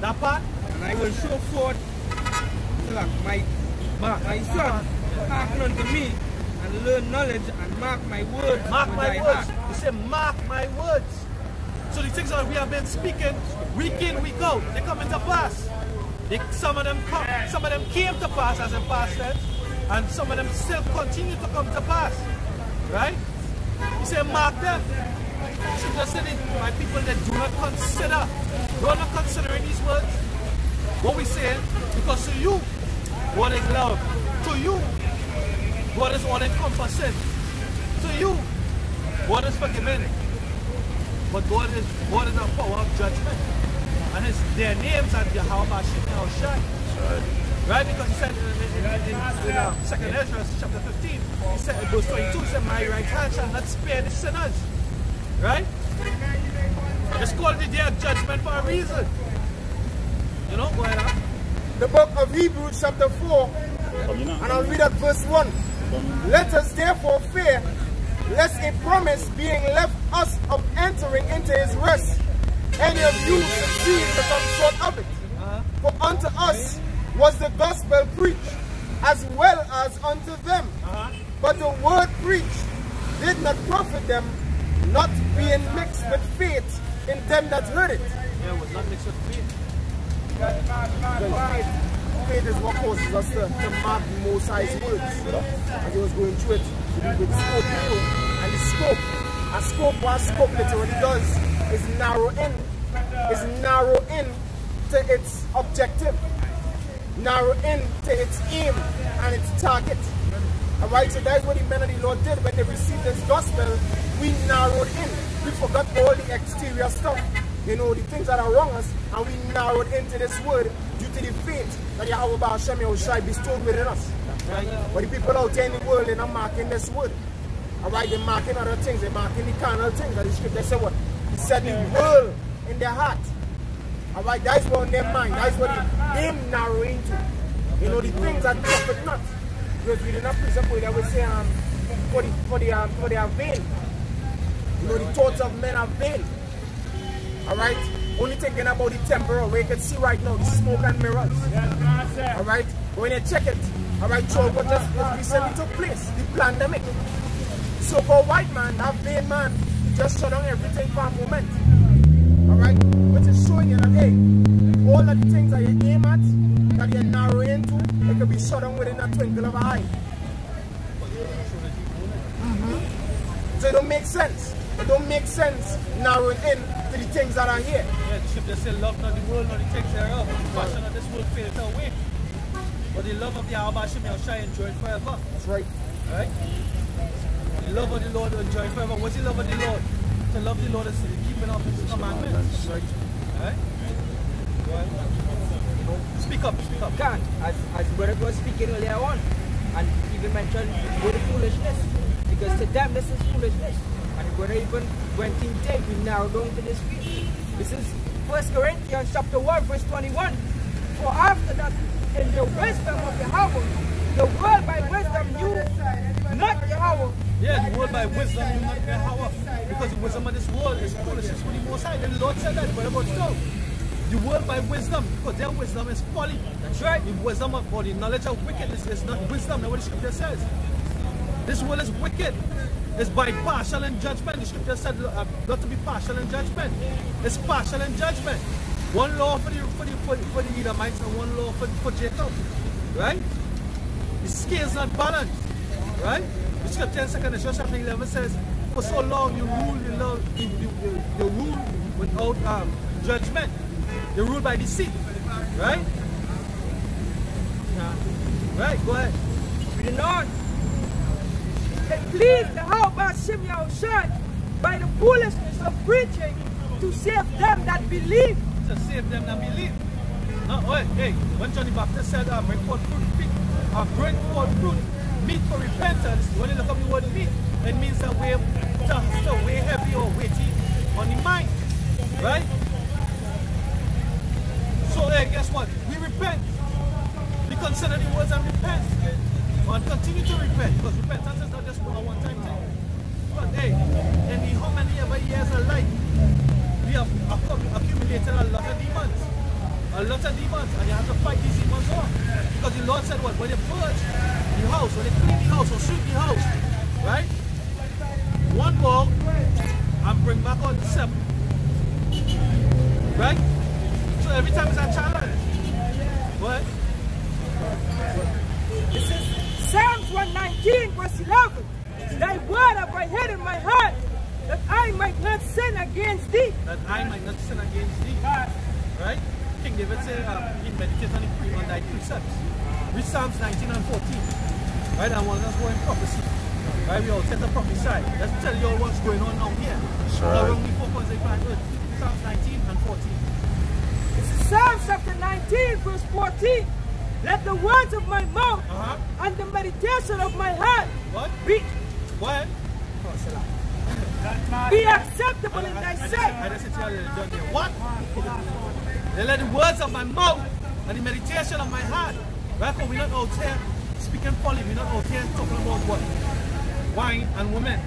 That part. And I will show forth my son, hearken unto me, and learn knowledge, and mark my words. Mark my words. Heart. You say, mark my words. So the things that we have been speaking, week in, week out, they come into pass. Some of them came to pass as in past tense, and some of them still continue to come to pass. Right? You say, mark them. So just say, my people that do not consider, considering these words, what we say, because to you, what is love? To you, what is all encompassing? To you, what is forgiving? But God is the power of judgment. And their names are Yahweh Hashem Yahushai. Right? Because he said in 2nd Ezra chapter 15, he said in verse 22, he said, my right hand shall not spare the sinners. Right? It's called the day of judgment for a reason. You know, go ahead. The book of Hebrews chapter 4, and I'll read at verse 1. Let us therefore fear, lest a promise being left us of entering into his rest, any of you succeed to come short of it. For unto us was the gospel preached, as well as unto them. But the word preached did not profit them, not being mixed with faith in them that heard it. Yeah, it was not mixed with faith. Faith is what causes us to mark the Most High's words. As he was going through it, with Scorpio and the scope. A scope, what a scope literally does is narrow in to its objective, narrow in to its aim and its target. Alright, so that's what the men of the Lord did when they received this gospel. We narrowed in. We forgot all the exterior stuff, you know, the things that are wrong us, and we narrowed into this word due to the faith that Yahweh Hashem Yahushai bestowed within us. Right? But the people out there in the world, they're not marking this word. Alright, they're marking other things, they're marking the carnal things that the scripture said what? He said the world in their heart. Alright, that's what in their mind, that's what they narrow into. You know, the things that profit not. Because we did not precept where they would say for their vain. You know, the thoughts of men are vain. Alright? only thinking about the temporal, where you can see right now, the smoke and mirrors. Alright? But when you check it, alright, so what just recently took place, the pandemic. So for a white man, that vain man, he just shut down everything for a moment. Alright? Which is showing you that, hey, all of the things that you aim at, that you narrow into, it can be shut down within a twinkle of an eye. So it don't make sense. It don't make sense narrowing in to the things that are here. Yeah, the scripture says, love not the world, not the things thereof. The passion of this world fadeth away. But the love of the Abba shall shine enjoy forever. That's right. Right? The love of the Lord will enjoy forever. What's the love of the Lord? To love the Lord is the keeping of his commandments. Right? Right? Speak up, speak up. God, as brother was speaking earlier on, and even mentioned word foolishness, because to them this is foolishness. And brother even went in deep, we narrowed down to this speech. This is 1 Corinthians chapter 1 verse 21. For after that, in the wisdom of Yahweh, the world by wisdom knew not Yahweh. Yeah, the world by wisdom knew not Yahweh. Because the wisdom of this world is foolishness for the Most High. And the Lord said that, but about so. The world by wisdom, because their wisdom is folly. That's right. The wisdom of, or the knowledge of wickedness is not wisdom. That's what the scripture says. This world is wicked. It's by partial in judgment. The scripture said not to be partial in judgment. It's partial in judgment. One law for the Edomites and one law for Jacob. Right? The scale's not balanced. Right? The scripture in 2 Corinthians chapter 11 says, for so long you rule without judgment. You rule by deceit. Right? Right, go ahead. Reading on. It pleased the Yahweh Shimei by the foolishness of preaching to save them that believe. To save them that believe. No, wait, hey, when Johnny Baptist said, bring forth fruit, bring forth fruit, meat for repentance, when you look up the word meat, it means that we're way heavy or weighty on the mind. Right? So, hey, guess what? We repent. We consider the words and repent. And continue to repent, because repentance is not just a one-time thing. But hey, in the how many ever years of life, we have accumulated a lot of demons. A lot of demons, and you have to fight these demons off. Because the Lord said what? When they purge the house, when they clean the house or sweep the house, right? One ball and bring back on the 7. Right? So every time it's a challenge. What? This is Psalms 119 verse 11. Thy word have I hid in my heart, that I might not sin against thee. That I might not sin against thee. Right? King David said, he meditates on thy precepts. Read Psalms 19 and 14. Right? And one of us go in prophecy. Right? We all tend to prophesy. Let's tell you all what's going on now here. How long we focus on planet Earth. Psalms 19 and 14. This is Psalms chapter 19 verse 14. Let the words of my mouth and the meditation of my heart be acceptable in thy sight. What? Let the words of my mouth and the meditation of my heart. Right? We're not out here speaking folly. We're not out here talking about what? Wine and women.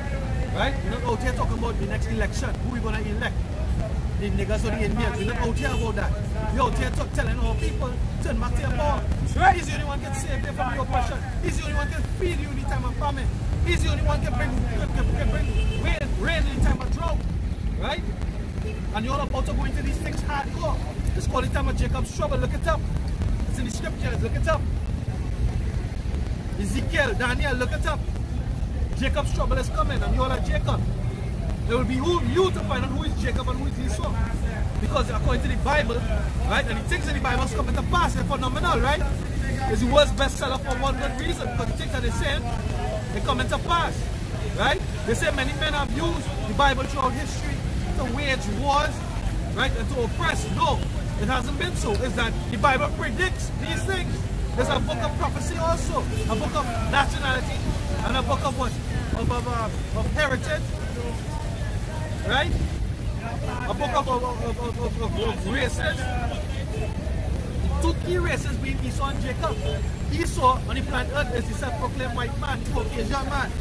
Right? We're not out here talking about the next election. Who we're going to elect. The niggas or the Indians. We're not out here about that. We're out here telling our people, turn back to your power. Right. He's the only one can save you from the oppression. He's the only one can feed you in the time of famine. He's the only one can bring rain in the time of drought. Right? And you're about to go into these things hardcore. It's called the time of Jacob's trouble. Look it up. It's in the scriptures. Look it up. Ezekiel, Daniel, look it up. Jacob's trouble is coming and you're like Jacob. It will be you to find out who is Jacob and who is Esau. Because according to the Bible, right, and the things in the Bible coming to pass, they're phenomenal, right? It's the world's bestseller for one good reason, because the things that they say, they come into pass, right? They say many men have used the Bible throughout history to wage wars, right, and to oppress. No, it hasn't been so. It's that the Bible predicts these things. There's a book of prophecy also, a book of nationality, and a book of what? Of heritage, right? A book of races. Two key races being Esau and Jacob. Esau on the planet Earth is the self-proclaimed white man, the Caucasian man.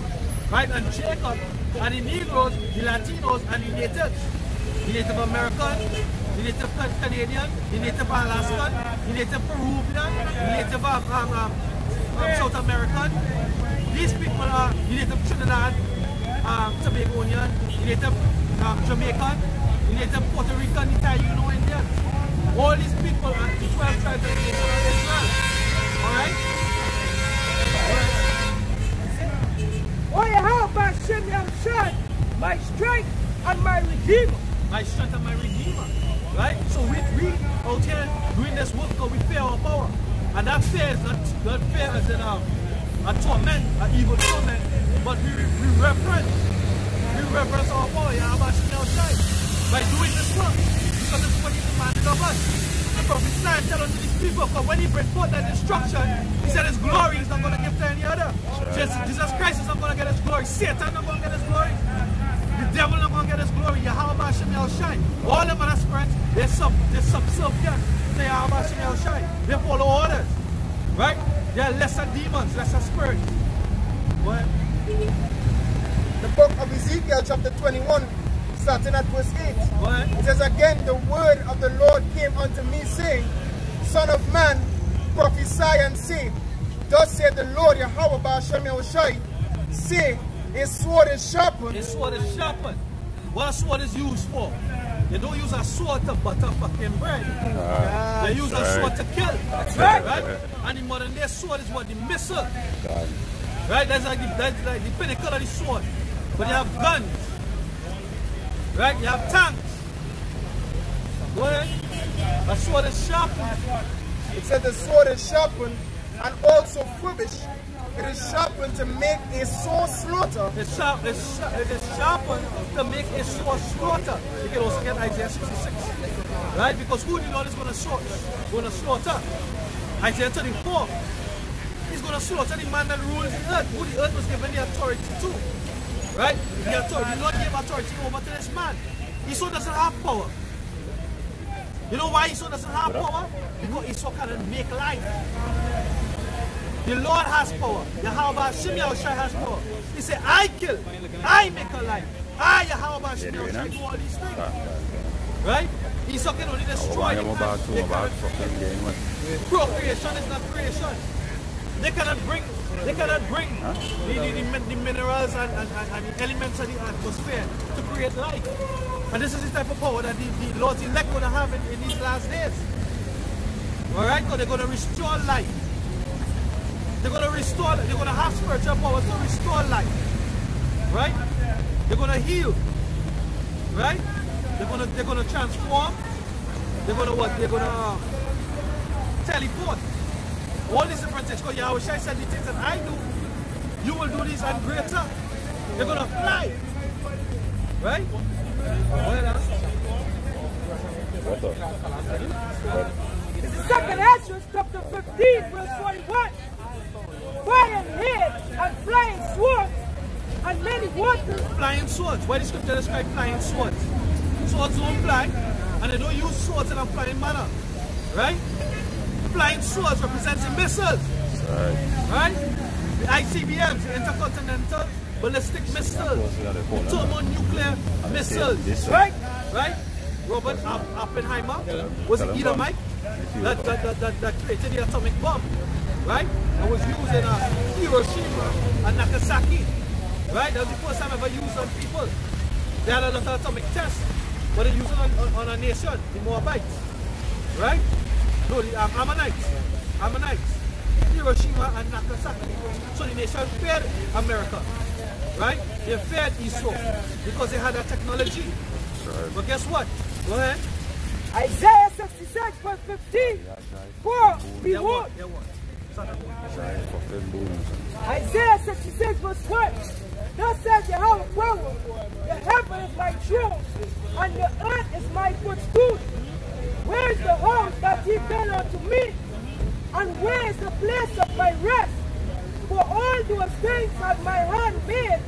Right? And Jacob are the Negroes, the Latinos, and the natives. The Native American, the native Canadian, the native Alaskan, the native Peruvian, the native South American. These people are the native Trinidad, Tobagonian, the native Jamaican, the native Puerto Rican, the Taino Indians. All these people are the 12 tribes of the nation of Israel. Alright? Oh, Yahweh Hashem Yahshua, my strength and my redeemer. My strength and my redeemer. Right? So we out here doing this work because we fear our power. And that fear is not fear as in a torment, an evil torment, but we reverence our power, Yahweh Hashem Yahshua, by doing this work. Because it's what he demanded of us. The prophet Isaiah tell unto these people, because when he brought forth that destruction, he said his glory is not going to give to any other. Jesus Christ is not going to get his glory. Satan not going to get his glory. The devil not going to get his glory. Yahweh Hashem Yahshua. All them other spirits, they're subservient to Yahweh Hashem Yahshua. They follow orders. Right? They are lesser demons, lesser spirits. What? The book of Ezekiel chapter 21, starting at verse 8. What? It says, again, the word of the Lord came unto me, saying, Son of man, prophesy and say, thus saith the Lord Yahweh Hashem Yahshua, say, a sword is sharpened. A sword is sharpened. What a sword is used for? They don't use a sword to butter fucking bread. They use a sword to kill. Right? And the modern day sword is what? The missile. Right? That's like the pinnacle of the sword. But you have guns. Right? You have tanks. Go ahead. A sword is sharpened. It said the sword is sharpened and also furbished. It is sharpened to make a sore slaughter. It is sharpened to make a sore slaughter. You can also get Isaiah 66. Right? Because who the Lord is going to slaughter? Isaiah 34. He's going to slaughter the man that rules the earth, who the earth was given the authority to. Right? The authority. The Lord gave authority over to this man. Esau doesn't have power. You know why Esau doesn't have power? Because Esau cannot make life. The Lord has power. Yahweh Hashem Yahshua has power. He said, I kill, I make a life. I, Yahweh Hashem Yahshua, do all these things. Right? Esau can only destroy the planet. Procreation is not creation. They cannot bring the minerals and the elements of the atmosphere to create life. And this is the type of power that the Lord's elect going to have in these last days. Alright? Because they're going to restore life. They're going to have spiritual powers to restore life. Right? They're going to heal. Right? They're going to transform. They're going to what? They're going to teleport. All these different things. Because Yahweh said the things that I do, you will do these and greater. They're going to fly. Right? It's the second Ezra, chapter 15, verse 41. Fire head and flying swords and many waters. Flying swords. Why the scripture describes flying swords? Swords don't fly, and they don't use swords in a flying manner. Right? Flying swords represents the missiles. Right? The ICBMs, the intercontinental ballistic missiles, thermonuclear missiles. Right? Right? Robert Oppenheimer was the Edomite that created the atomic bomb. Right? It was used in Hiroshima and Nagasaki. Right? That was the first time ever used on people. They had a lot of atomic tests, but they used it on a nation, the Moabites. Right? No, the Ammonites. Hiroshima and Nagasaki. So the nation feared America. Right? They feared Esau because they had that technology. But guess what? Go ahead. Isaiah 66 verse 15. For behold. Isaiah 66 verse 1. Thus says Yahweh power. The heaven is my throne, and the earth is my footstool. Where is the house that ye built unto me? And where is the place of my rest? For all those things have my hand made,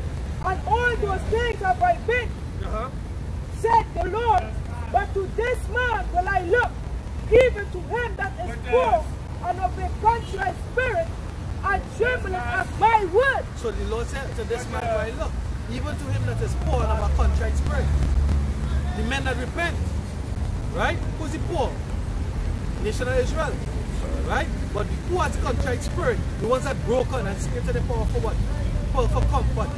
and all those things have I been. Said the Lord, but to this man will I look, even to him that is poor and of a contrite spirit, and trembling at my word. So the Lord said, to this man will I look, even to him that is poor and of a contrite spirit. The men that repent. Right? Who's the poor? Nation of Israel. Right? But the poor has contrite spirit, the ones that broken and scared to the power for what? For comfort,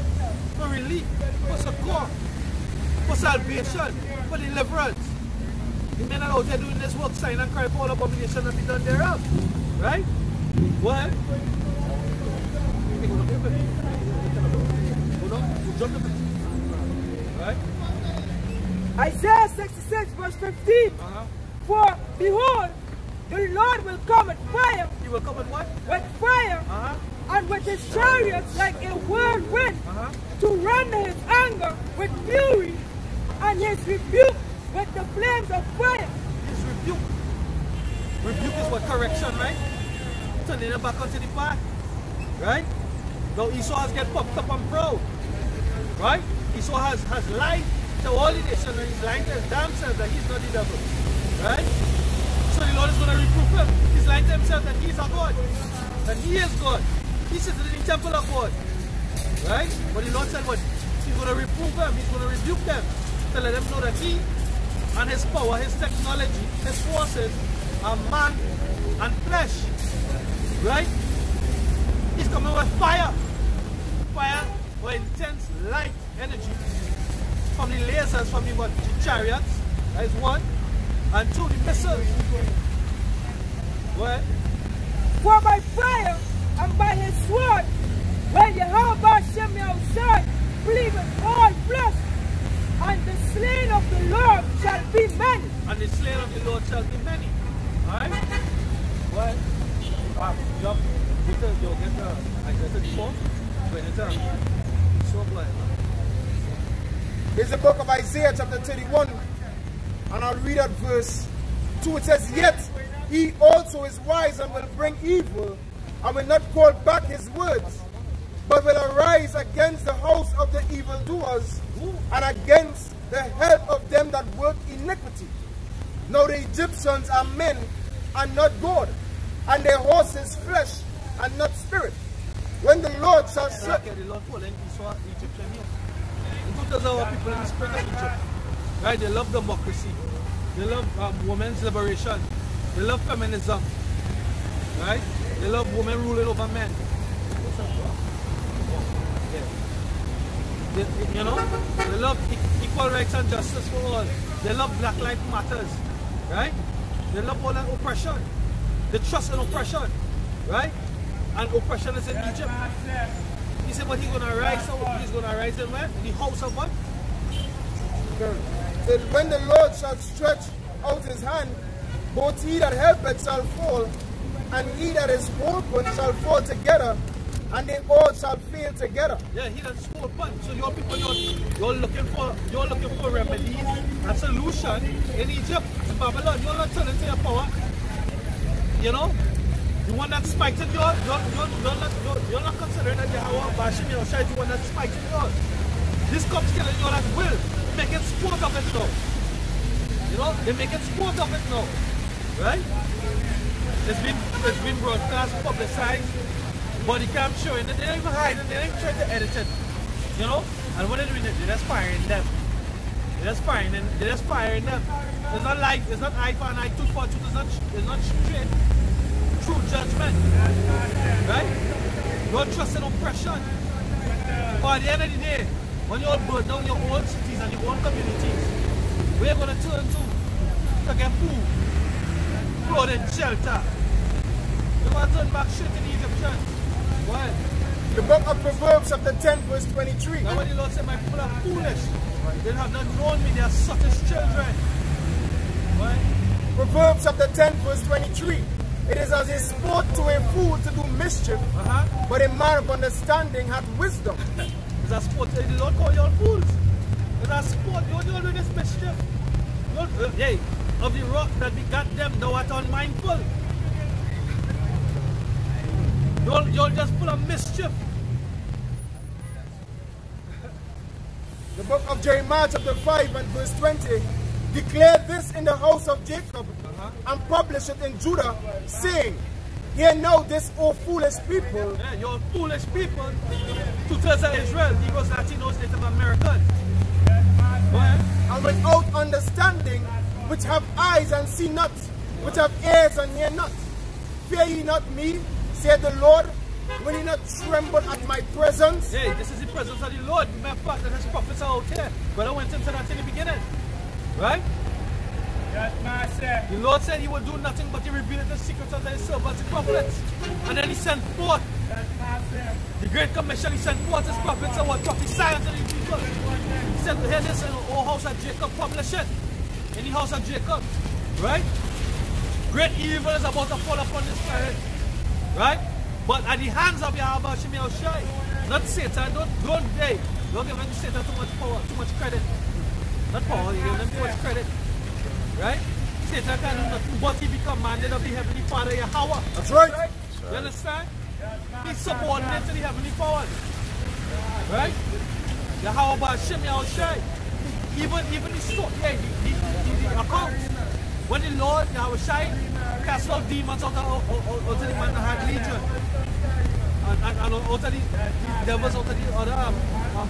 for relief, for succor, for salvation, for deliverance. The men are out there doing this work, sign and cry for all abomination and be done thereof. Right? What? Right? Isaiah 66 verse 15. For behold, the Lord will come with fire. He will come with what? With fire. And with his chariots like a whirlwind. To render his anger with fury. And his rebuke with the flames of fire. His rebuke. Rebuke is what? Correction, right? Turning it back onto the path. Right? Now Esau has get puffed up and proud. Right? Esau has lied to all the nations, and he's lying to his damn self that he's not the devil. Right? So the Lord is going to reprove him. He's lying to himself that he's a God. That he is God. He sits in the temple of God. Right? But the Lord said what? He's going to reprove them. He's going to rebuke them. To let them know that he and his power, his technology, his forces are man and flesh. Right? He's coming with fire. Fire or intense light energy. From the lasers, from the what? The chariots. That is one. And two, the missiles. What? For by fire and by his sword, when Yahweh Shem Yahushai pleadeth all flesh, and the slain of the Lord shall be many. And the slain of the Lord shall be many. Alright? What? Jump. You'll get Isaiah 34. So blind. Here's the book of Isaiah chapter 31. And I'll read at verse 2. It says, Yet he also is wise and will bring evil, and will not call back his words, but will arise against the house of the evildoers, and against the help of them that work iniquity. Now the Egyptians are men and not God, and their horses flesh and not spirit. When the Lord shall set... The Lord calling Esau Egyptian here. Because our people in the spirit of Egypt. Right? They love democracy. They love women's liberation. They love feminism. Right? They love women ruling over men. You know? They love equal rights and justice for all. They love Black Lives Matters. Right? They love all that oppression. They trust in oppression. Right? And oppression is in Egypt. He said, but he's going to rise. He's going to rise in where? In the house of what? When the Lord shall stretch out his hand, both he that helpeth shall fall, and he that is holpen shall fall together, and they all shall fail together. Yeah, he that is holpen. So your people, you're looking for remedies and solution in Egypt, in Babylon. You're not turning to your power. You know? The one that's spiking you're not considering that Yahweh bashing you or the one that's spiking yours. This comes killing you at will. They make it sport of it now. You know, they make it sport of it now. Right? It's been broadcast, publicized, body cam showing it. They don't even hide it, they don't even try to edit it. You know? And when they're doing it, they're just firing them. They're just firing them. It's not like, it's not eye for an eye, tooth for a tooth, it's not straight. True judgment. Right? Don't trust in oppression. But at the end of the day, when you all burn down your own cities and your own communities, where are you going to turn to get food, clothing, shelter? You're going to turn back straight to the Egyptians. Why? The book of Proverbs chapter 10 verse 23. Now when the Lord said, my people are foolish, they have not known me, they are such children. Why? Proverbs chapter 10 verse 23. It is as a sport to a fool to do mischief, but a man of understanding hath wisdom. It's a sport. The Lord call you all fools. It's a sport. You all do this mischief. Hey, of the rock that we got them, thou art unmindful. You all just full of mischief. The book of Jeremiah chapter 5 and verse 20. Declare this in the house of Jacob, and publish it in Judah, saying, Hear now this, O foolish people. Yeah, you're foolish people. 2/3 of Israel, Negroes, Latinos, Native Americans. And without understanding, which have eyes and see not, which have ears and hear not. Fear ye not me, said the Lord, when ye not tremble at my presence. Hey, this is the presence of the Lord. Remember that his prophets are out here. Brother went into that in the beginning. Right? Yes, master. The Lord said he would do nothing but he revealed the secrets of his servants, the prophets. And then he sent forth. Yes, master. The Great Commission, he sent forth his prophets and what prophesy unto the people. He said, hear this in the house of Jacob, publish it. In the house of Jacob. Right? Great evil is about to fall upon this planet. Right? But at the hands of Yahweh Shem Yahushai. Not Satan. Don't give Satan too much power, too much credit. Not power, you give them too much credit. Right? Satan can do nothing but he be commanded of the Heavenly Father Yahweh. That's right. You understand? He's subordinate to the Heavenly Powers. Right? Yahweh Shem Yahushai. Even the story, the account. When the Lord Yahushai cast out demons out of the man that had legion. And out of the devils, out of the other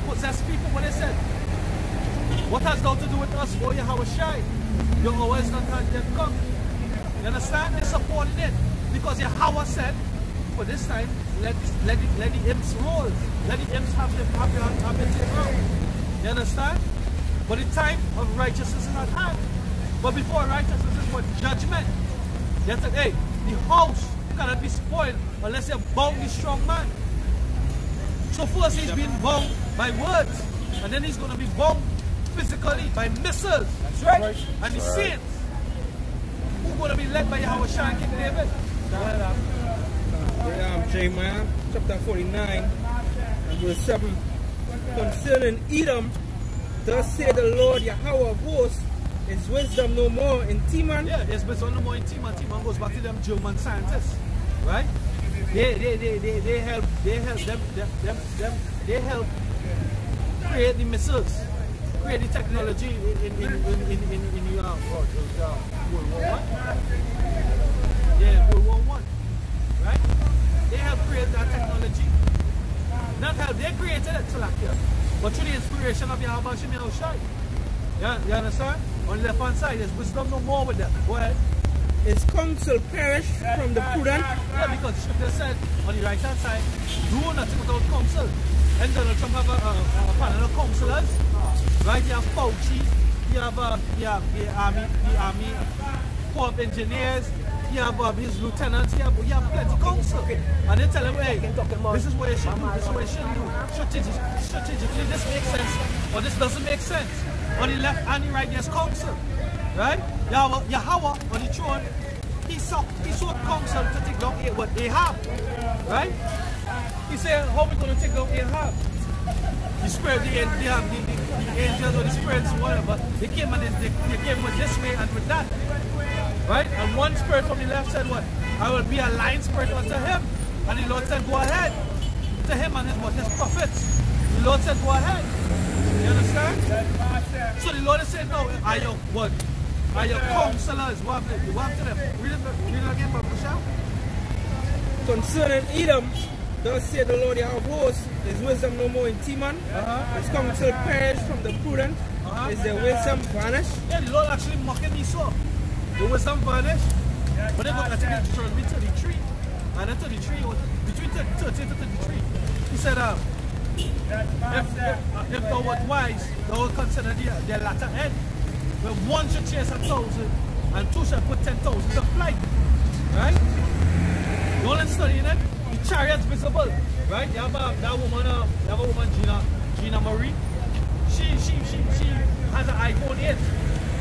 possessed people, what they said. What has thou to do with us, O Yahushai? Your hour is not yet come. You understand? They're supporting it. Because Yahweh said, for this time, let the imps roll. Let the imps have their take. You understand? But the time of righteousness is not hand. But before righteousness is what? Judgment. They said, hey, the house cannot be spoiled unless you bound the strong man. So first he's being bound by words. And then he's going to be bound physically by missiles. That's right. And the saints who are going to be led by Yahweh and King David. Jeremiah chapter 49 and verse 7. Concerning Edom, thus say the Lord Yahweh of hosts, is wisdom no more in Teman? Yeah, there's wisdom no more in Teman. Teman goes back to them German scientists, right? They help create the missiles, create the technology in World War I. Yeah, World War I, right? They help create that technology. Not help, they created it, Salakia. But through the inspiration of Yahweh Shem Yahushai. Yeah, you understand? On the left hand side, there's wisdom no more with them. Go ahead. Is counsel perished from the prudent? Yeah, because the scripture said on the right hand side, do nothing without counsel. And Donald Trump have a panel of counselors. Right? You have Fauci, you have the army corps of engineers, you have his lieutenants, you have plenty of counsel. And they tell him, hey, this is what you should do, this is what you shouldn't do. Strategically, this makes sense, or this doesn't make sense. On the left and the right, there's counsel. Right? Yahweh on the throne, he sought counsel to take down what Ahab. Right? He said, how are we going to take down Ahab? The spirit, the angels or the spirits, whatever, they came with this way and with that. Right? And one spirit from the left said what? I will be a lying spirit unto him. And the Lord said, go ahead. To him and his prophets. The Lord said, go ahead. You understand? So the Lord is saying, no, are your what? Are your counselors? What happened to them? Read it again, Brother Michelle. Concerning Edom, thus say the Lord Yahweh of hosts, is wisdom no more in Teman? Is counsel perished from the prudent? Is their wisdom vanished? Yeah, the Lord actually mocking Esau. The wisdom vanished. But then I think it's Deuteronomy 33. And then 33, between 13 to 33, he said, if thou wert wise, thou would consider their latter end. Where one should chase 1,000 and two shall put 10,000 to flight. Right? You want to study it? The chariot's visible. Right? You have that woman, Gina Marie. She has an iPhone 8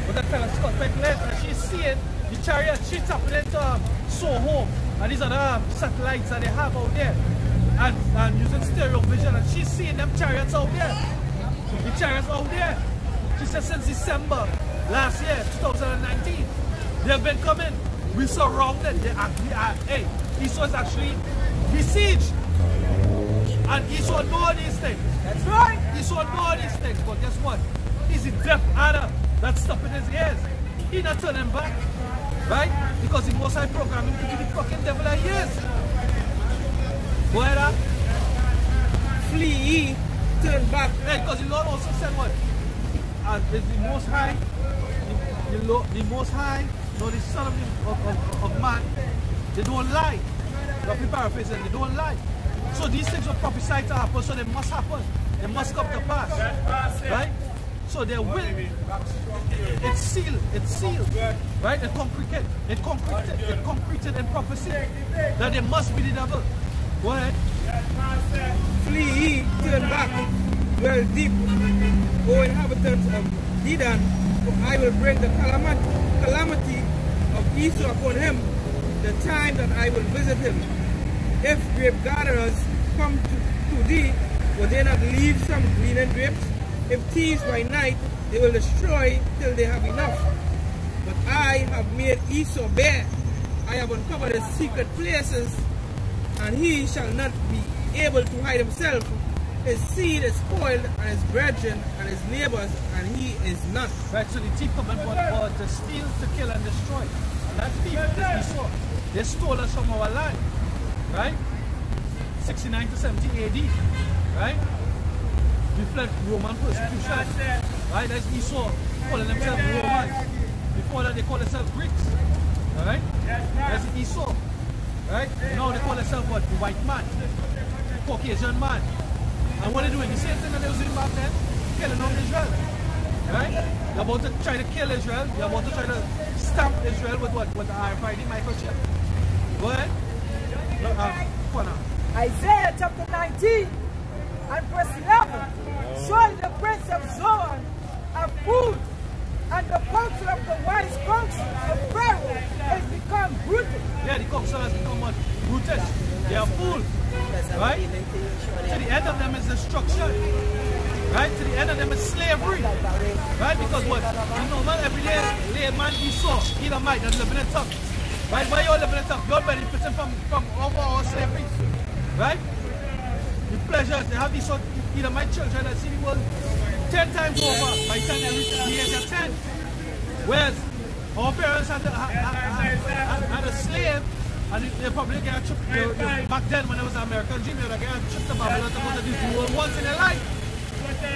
with a telescopic lens, and she's seeing the chariot. She's tapping into Soho and these other satellites that they have out there. And using stereo vision, and she's seeing them chariots out there. The chariots out there. She said since December last year, 2019, they've been coming. We surrounded. Hey, Esau is actually besieged. And Esau know these things. That's right. Esau know these things. But guess what? He's a deaf adder that's stopping his ears. He's not turning back. Right? Because the Most High programming to be the fucking devil that he is. Go ahead, Flee ye, turn back. Hey, because the Lord also said what? Is the Most High, the Most High, nor the Son of Man, they don't lie. Roughly paraphrasing, they don't lie. So these things were prophesied to happen, so they must happen. They must come to pass. Right? So they will. It's sealed. It's sealed. Right? It concreted in prophecy that they must be the devil. Go ahead. Flee ye, turn back, dwell deep, O inhabitants of Dedan, for I will bring the calamity of Esau upon him, the time that I will visit him. If grape gatherers come to thee, will they not leave some gleaning grapes? If thieves by night, they will destroy till they have enough. But I have made Esau bare. I have uncovered his secret places, and he shall not be able to hide himself. His seed is spoiled, and his brethren and his neighbors, and he is not. Right, so the thief coming for to steal, to kill, and destroy. And that thief is Esau. They stole us from our land. Right? 69 to 70 AD. Right? We fled Roman persecution. Right? That's Esau calling themselves Romans. Before that, they call themselves Greeks. Alright? That's Esau. Right? Now they call themselves what? The white man. Caucasian man. And what they're doing? The same thing that they was doing back then. Killing out Israel. Right? They're about to try to kill Israel. They're about to try to stamp Israel with what? With the RFID microchip. Go ahead. Isaiah chapter 19 and verse 11. Surely the prince of Zoan are food, and the counsel of the wise counsel of Pharaoh has become brutal. Yeah, the counsel has become what? Brutish. They are fools. Right? To the end of them is destruction. Right? To the end of them is slavery. Right? Because what? The normal everyday layman Esau, Edomite, and living in tongue. Right? Why you all living in tongue? You're benefiting from over our slavery. Right? The pleasures, they have these sort of Edomite children that see the world 10 times over by the time they reach the age of 10. Whereas our parents had a slave, and they probably get a trip. Back then, when I was an American dream, they would get a trip to Babylon to go to this world once in their life.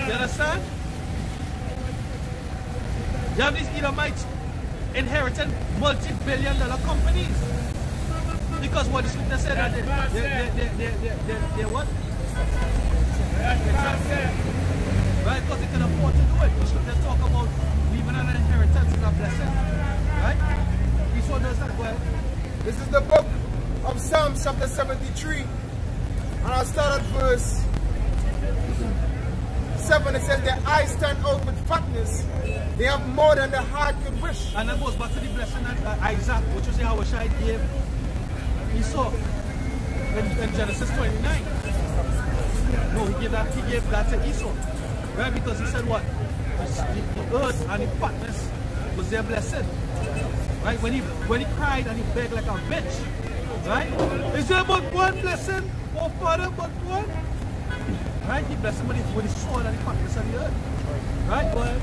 You understand? You have these Edomites inheriting multi-billion-dollar companies. Because what the scripture said that they what? Exactly. Right? Because they can afford to do it. The scripture talk about leaving an inheritance and a blessing. Right? Each one does that. Go ahead. This is the book of Psalms chapter 73. And I'll start at verse 7. It says, their eyes stand out with fatness. They have more than the heart could wish. And that goes back to the blessing that Isaac, which you say how Shai gave Esau in Genesis 29. No, he gave that to Esau. Right? Because he said what? The earth and the fatness was their blessing. Right? When he cried and he begged like a bitch. Right? Is there but one blessing? Oh Father, but one? Right? He blessed him with his sword and the fatness of the earth. Right? Go ahead.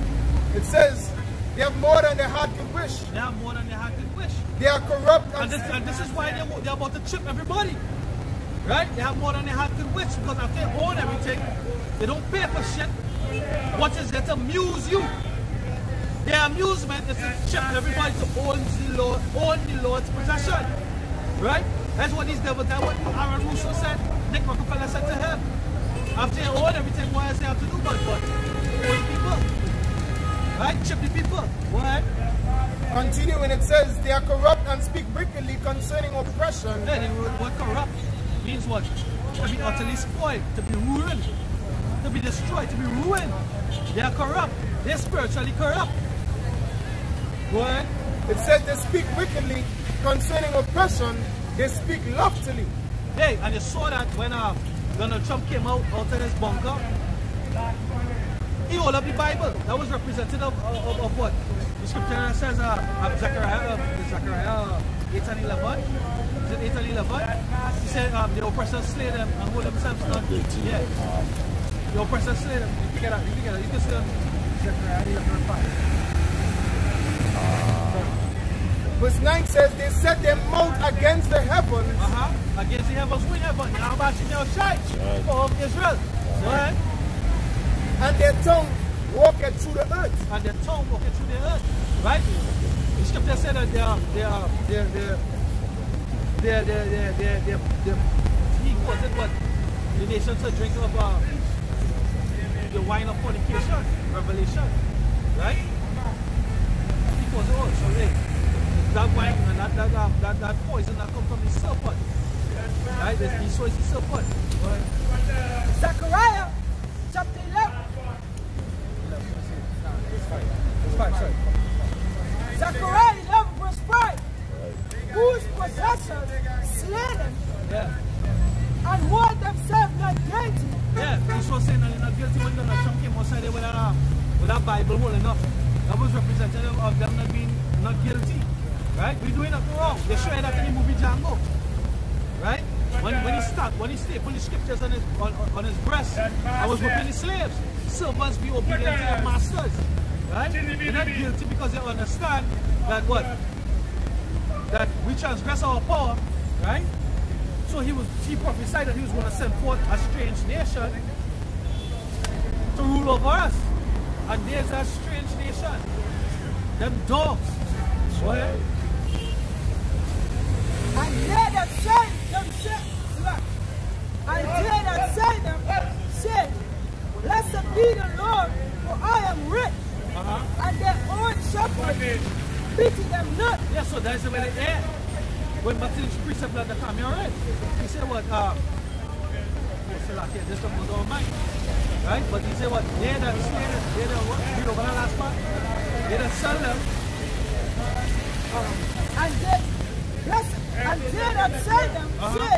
It says, they have more than their heart could wish. They have more than their heart could wish. They are corrupt and this is why they're about to chip everybody. Right? They have more than their heart could wish, because after they own everything, they don't pay for shit. What is there to amuse you? Their amusement is to chip everybody to own the Lord's possession. Right? That's what these devils, that's what Aaron Russo said, Nick Rockefeller said to him. After they own everything, what else they have to do but own people? Right? Chip the people. Go ahead. Continuing, it says, they are corrupt and speak wickedly concerning oppression. Yeah, the word corrupt means what? To be utterly spoiled, to be ruined, to be destroyed, to be ruined. They are corrupt. They are spiritually corrupt. Go ahead. It says they speak wickedly concerning oppression. They speak loftily. Hey, and you saw that when Donald Trump came out of his bunker. He held up the Bible. That was representative of what? The scripture says Zechariah 8 and 11. Is it 8 and 11? He said the oppressors slay them and hold themselves down. Yeah. The oppressors slay them. You pick it up. You can see Zechariah 11 and 5. Verse 9 says, they set their mouth against the heavens. Against the heavens. We heaven. How about you now, Shai? For Israel. Go ahead. And their tongue walketh through the earth. And their tongue walketh through the earth. Right? The scripture said that he calls it what? The nations to drink of the wine of fornication, revelation. Right? He calls it all. So that wine and that poison that comes from the serpent. Right? He saws the serpent. Zechariah chapter 11. Sorry. Zechariah 11 verse 5. Whose possessors slay them and warn themselves not guilty. Yeah, he was saying that they're not guilty when Donald Trump came outside there with that Bible holding up. That was representative of them not being not guilty. Right? We're doing nothing wrong. They show you that in the movie Django. Right? When he stapled the scriptures on his breast and was whipping the slaves. Servants be obedient to their masters. Right? They're not guilty because they understand that what? That we transgress our power. Right? So he prophesied that he was going to send forth a strange nation to rule over us. And there's a strange nation. Them dogs. What? And they that say themselves, and they that say them, say, blessed be the Lord, for I am rich, and their own shepherd beating them not. Yeah, so that's the way they are. When Baptist precept like the come alright. He said what this one goes over mine. Right? But he said what they that slay them, they that what read over the last part, they that sell them. And they that say them, say,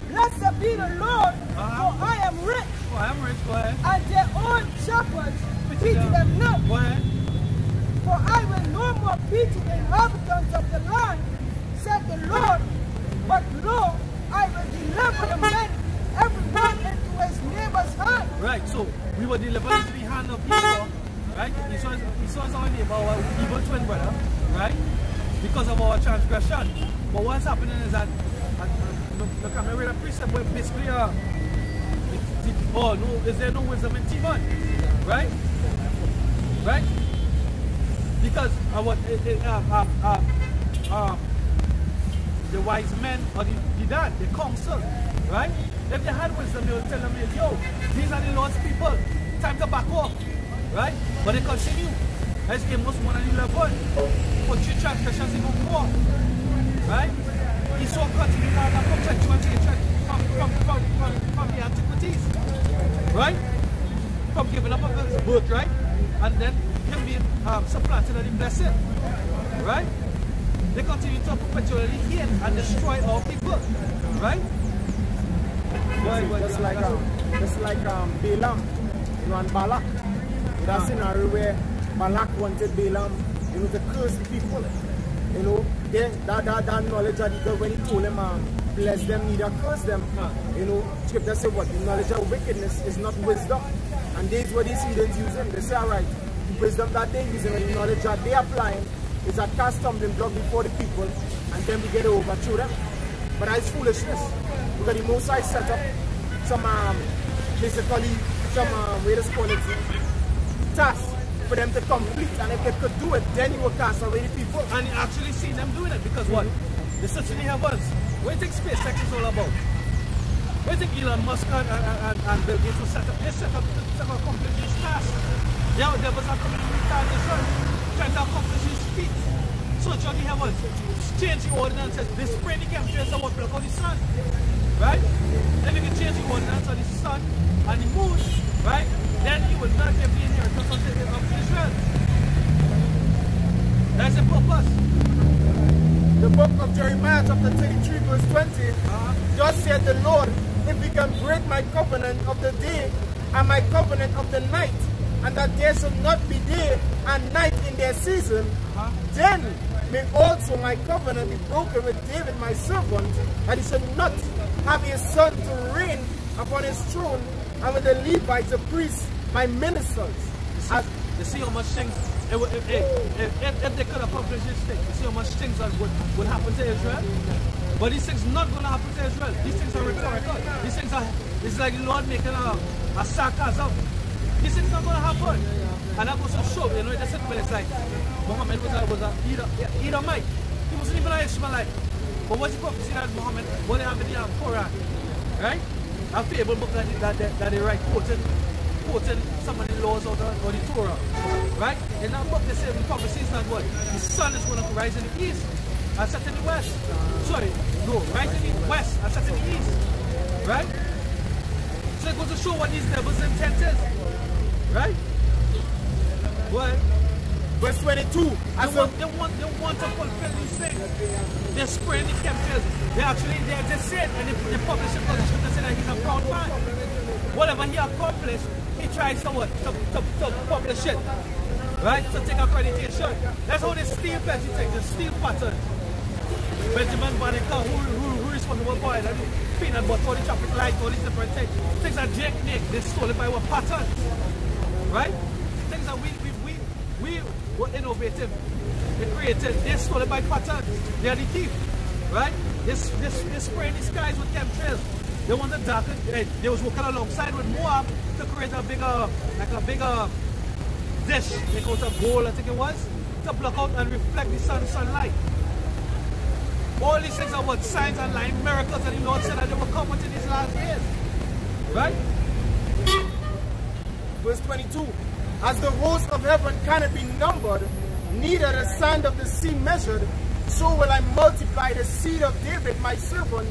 blessed be the Lord, for I am rich. Oh, I am rich, go ahead. And their own shepherds beating them not. Go ahead. For I will no more beat the inhabitants of the land, said the Lord, but lo, I will deliver the men, every one into his neighbor's hand. Right, so we were delivered into the hand of Esau, right? Esau is our neighbor, our evil twin brother, right? Because of our transgression. But what's happening is that look, I'm reading a precept where basically is there no wisdom in Timon? Right? Right? Because the wise men or the dad, the council, right? If they had wisdom, they would tell them, yo, these are the Lord's people, time to back off, right? But they continue. As Amos 1:11, for 3 transgressions even more, right? Esau continued on that perpetuity from the antiquities, right? From giving up of his birth, right? And then him being supplanted and blessed, right? They continue to perpetually hate and destroy our people, right? Just like Balaam, and Balak. That scenario where Balak wanted Balaam, to curse the people. That knowledge that he got when he told him, bless them, neither curse them. Scripture says what? The knowledge of wickedness is not wisdom. And this is what these heathens using. They say, alright, the wisdom that they're using and the knowledge that they're applying is a cast stumbling block before the people, and then we get to overthrow them. But that is foolishness. Because the Most High set up some, basically, some, tasks for them to complete. And if they could do it, then you will cast away the people. And you actually see them doing it because what? They're searching the heavens. What do you think SpaceX is all about? What do you think Elon Musk and Bill Gates will set up? They set up to accomplish these tasks. The devils are coming in retardation, trying to accomplish his feet. Search on the heavens, change the ordinances. They spray the chemtrails and what block on the sun. Right? Then you can change the ordinance on the sun and the moon, right? Then you will not give the inheritance of Israel. That's the purpose. The book of Jeremiah chapter 33 verse 20, thus said the Lord, if we can break my covenant of the day and my covenant of the night, and that there shall not be day and night in their season, then may also my covenant be broken with David my servant, and he shall not have his son to reign upon his throne, and with the Levites, the priests, my ministers. You see how much things, if they could accomplish this thing, you see how much things that would happen to Israel? But these things not going to happen to Israel. These things are rhetorical. These things are, it's like the Lord making a sarcasm. These things not going to happen. And that goes to show, you know, it just it's like Muhammad was a Edomite. He wasn't even an Ishmaelite. But what's the prophecy that Muhammad, what they have in the Quran, right? A fable book that they write quoting some of the laws of the Torah, right? In that book they say the prophecy is not what? The sun is going to rise in the east and set in the west. Sorry, no, rise in the west and set in the east, right? So it goes to show what these devils' intent is, right? What? Verse 22. They want to fulfill these things. They're spraying the chemicals. They're just saying, and they publish it because the scripture said that he's a proud man. Whatever he accomplished, he tries to what? To publish it. Right? To take accreditation. That's how they steal plenty things. They steal patterns. Benjamin Banneker, who is responsible for it, peanut butter, all the traffic lights, all these different things. Things that Jake make, they stole it by what patterns. Right? Things that we were innovative. They created, they stole it by patterns. They are the thief. Right? They spray the skies with chemtrails. They want to darken. They was working alongside with Moab to create a bigger dish. They call it a bowl, I think it was, to block out and reflect the sunlight. All these things are what? Signs and lying miracles that the Lord said that they will come within these last days. Right? Verse 22. As the host of heaven cannot be numbered, neither the sand of the sea measured, so will I multiply the seed of David my servant,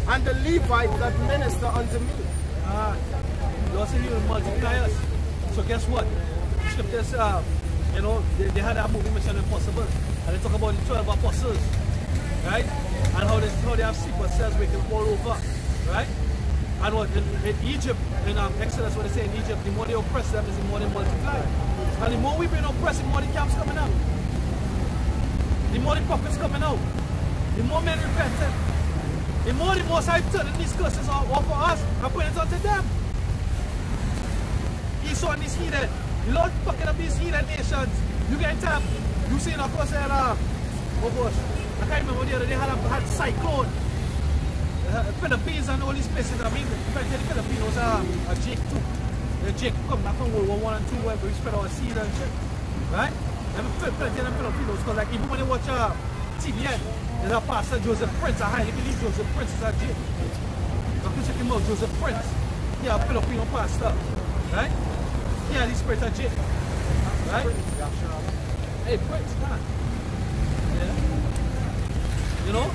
and the Levites that minister unto me. Lord said he will multiply us. So guess what? Scriptures, you know, they had that movie Mission Impossible, and they talk about the 12 apostles, right? And how they have secret cells where they can all over, right? And what in Egypt, in Exodus, what they say in Egypt, the more they oppress them is the more they multiply. And the more we've been oppressed, the more the camps coming out. The more the prophets coming out. The more men repented. The more the Most High turning these curses off for us and putting it onto them. Esau and these heathen. The Lord fucking up these heathen nations. You get tapped. You see in a course of oh gosh, I can't remember the other day had cyclone. Philippines and all these places. I mean, the Filipinos are Jake too. Jake come back from World War I and II where we spread our seed and shit. Right? And plenty of them Filipinos, because like even when they watch TVN, there's a pastor Joseph Prince. I highly believe Joseph Prince is a Jake. You can check him out, Joseph Prince. Yeah, a Filipino pastor. Right? Yeah, the spirit of Jake. Right? Hey, Prince, man. Yeah. You know?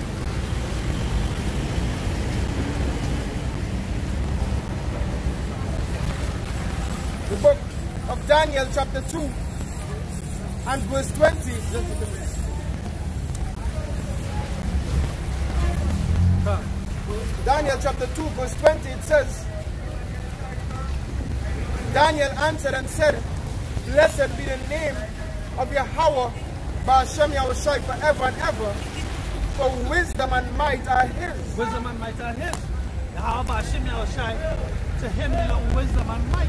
The book of Daniel chapter 2 and verse 20. Daniel chapter 2 verse 20, it says, Daniel answered and said, Blessed be the name of Yahweh Ba'ashem Yahushai forever and ever, for wisdom and might are his. Wisdom and might are his. Yahweh Ba'ashem Yahushai, to him belong wisdom and might.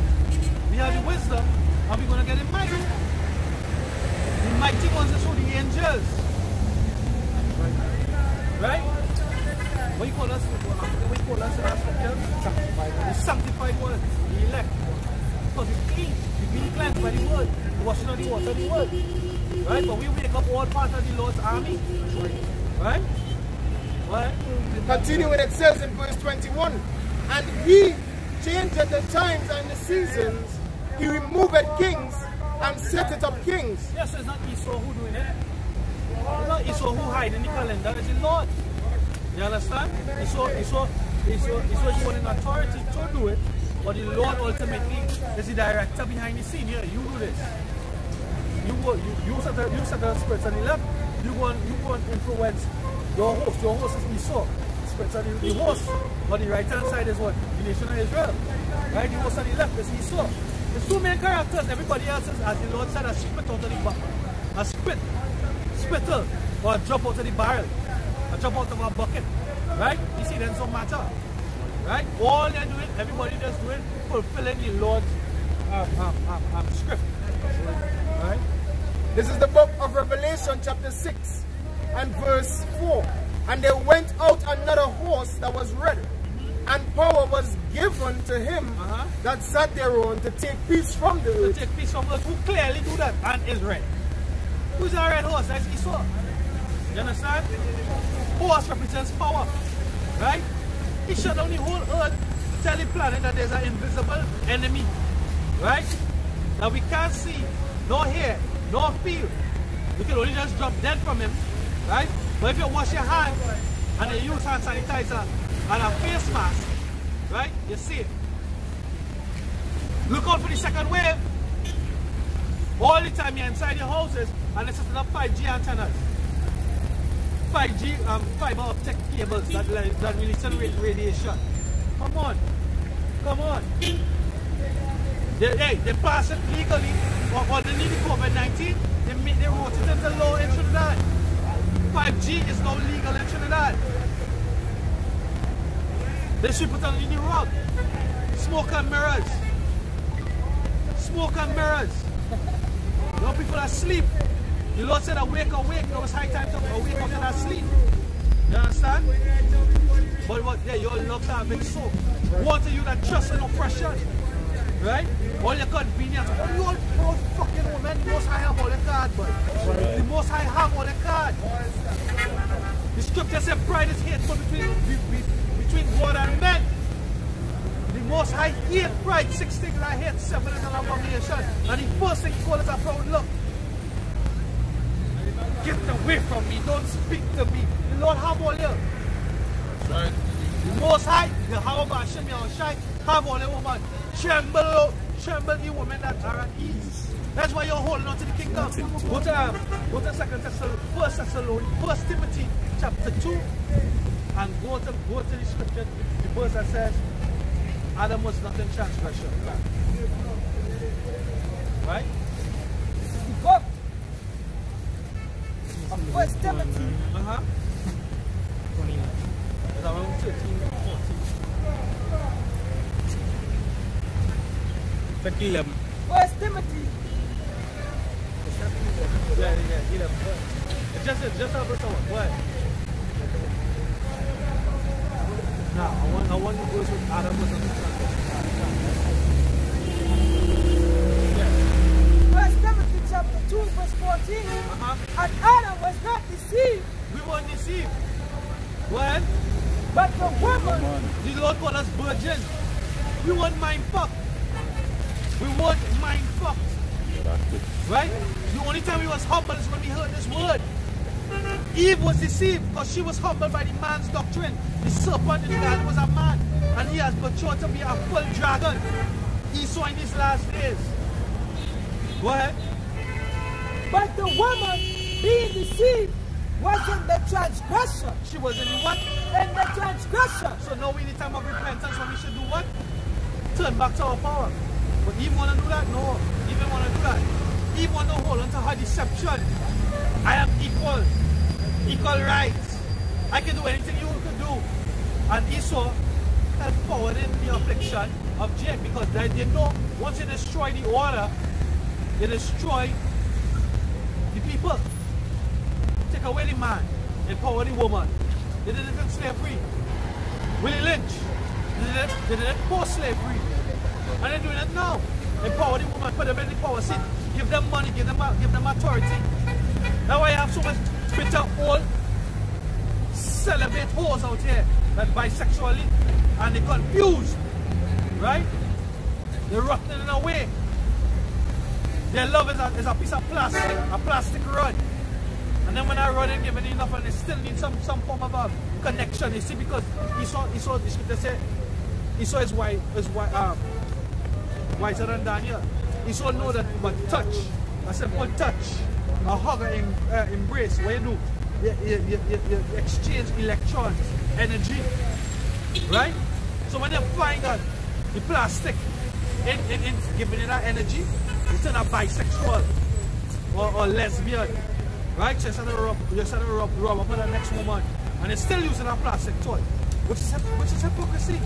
We have the wisdom, and we're going to get the might. The mighty ones is who? The angels. Right? What you call us? What you call us? The sanctified ones, the elect. Because we clean, we being cleansed by the word, the washing of the water of the word. Right? But we wake up all part of the Lord's army. Right? Right? Continuing, it says in verse 21, and he changeth the times and the seasons, he removeth kings and setteth up kings. Yes, it's not Esau who doing it. It's not Esau who hide in the calendar, it's the Lord. You understand? Esau is wanting authority to do it, but the Lord ultimately is the director behind the scene. Here, you do this. You set the spirits on the left, you go and influence your host. Your host is Esau. Spirits on the host. On the right hand side is what? The nation of Israel. Right? The host on the left is Esau. There's two main characters. Everybody else is, as the Lord said, a spit out of the bucket. A spittle, or a drop out of the barrel. A drop out of a bucket. Right? You see, then some matter. Right? All they're doing, everybody just doing, fulfilling the Lord's script. Right? This is the book of Revelation chapter 6 and verse 4. And there went out another horse that was red, and power was given to him that sat thereon to take peace from the earth. To take peace from earth. Who clearly do that and is red? Who's a red horse? That's Esau. You understand? Horse represents power. Right? He shut down the whole earth to tell the planet that there's an invisible enemy. Right? Now we can't see, nor hear, nor feel. We can only just drop dead from him. Right? But if you wash your hands and you use hand sanitizer and a face mask, right? You see it. Look out for the second wave. All the time you're inside your houses and they're setting up 5G antennas. 5G fiber optic cables that release radiation. Come on. Come on. They pass it legally or they need the COVID-19. They wrote it into law in Trinidad. 5G is now legal in Trinidad. They should put on the rug. Smoke and mirrors. Smoke and mirrors. You know, people are asleep. The Lord said, awake, awake. It was high time to awake out of that sleep. You understand? But what? Yeah, you all love to have it so. Want to you that trust and oppression. Right? All your convenience. Oh, you all fucking women. The Most High have all the card, but the Most High have all the card. The scripture said pride is hateful between God and men. The Most High hate pride. 6 things I hate, 7 is an abomination. And the first thing he called is a proud look. Get away from me. Don't speak to me. The Lord have all you. Right. The Most High, the Yahweh Hashem Yahushai, have all the woman. Tremble the women that are at ease. That's why you're holding on to the kingdom. Go to 1 Timothy chapter 2 and go to the scripture, the verse that says Adam was not in transgression. Right? This is the book of 1 Timothy. It's around 13, 14. 1 Timothy. Yeah, 11. Just over someone. What? Now, I want to go with Adam was on the Yeah. 1 Timothy chapter 2, verse 14. And Adam was not deceived. We weren't deceived. What? But the woman. The Lord called us virgins. We weren't mind fucked. We weren't mind fucked. Right? The only time we was humble is when we heard this word. Eve was deceived because she was humbled by the man's doctrine. The serpent in the garden was a man, and he has matured to be a full dragon. Esau in his last days. Go ahead. But the woman being deceived was in the transgression. She was in what? In the transgression. So now we in the time of repentance when we should do what? Turn back to our power. But Eve want to do that? No. Eve didn't want to do that. Eve want to hold on to her deception. I am equal. Equal rights. I can do anything you can do. And Esau helped forward in the affliction of Jacob because they know once you destroy the order, you destroy the people. Take away the man, empower the woman. They did it in slavery. Willie Lynch did it post-slavery. And they're doing it now. Empower the woman, put them in the power seat, give them money, give them authority. That's why you have so much bitter old celibate whores out here that bisexually and they're confused. Right? They're rotting in a way. Their love is a piece of plastic, a plastic rod. And then when I run and give it enough and they still need some form of a connection. You see, because Esau the scripture said Esau is whiter than Daniel. Esau know that but touch, a simple touch, a hug, embrace, what you do? You exchange electrons, energy. Right? So when you find out the plastic in giving it that energy, you turn a bisexual or lesbian. Right? So you're trying to rub up on the next woman and you're still using a plastic toy. Which is hypocrisy.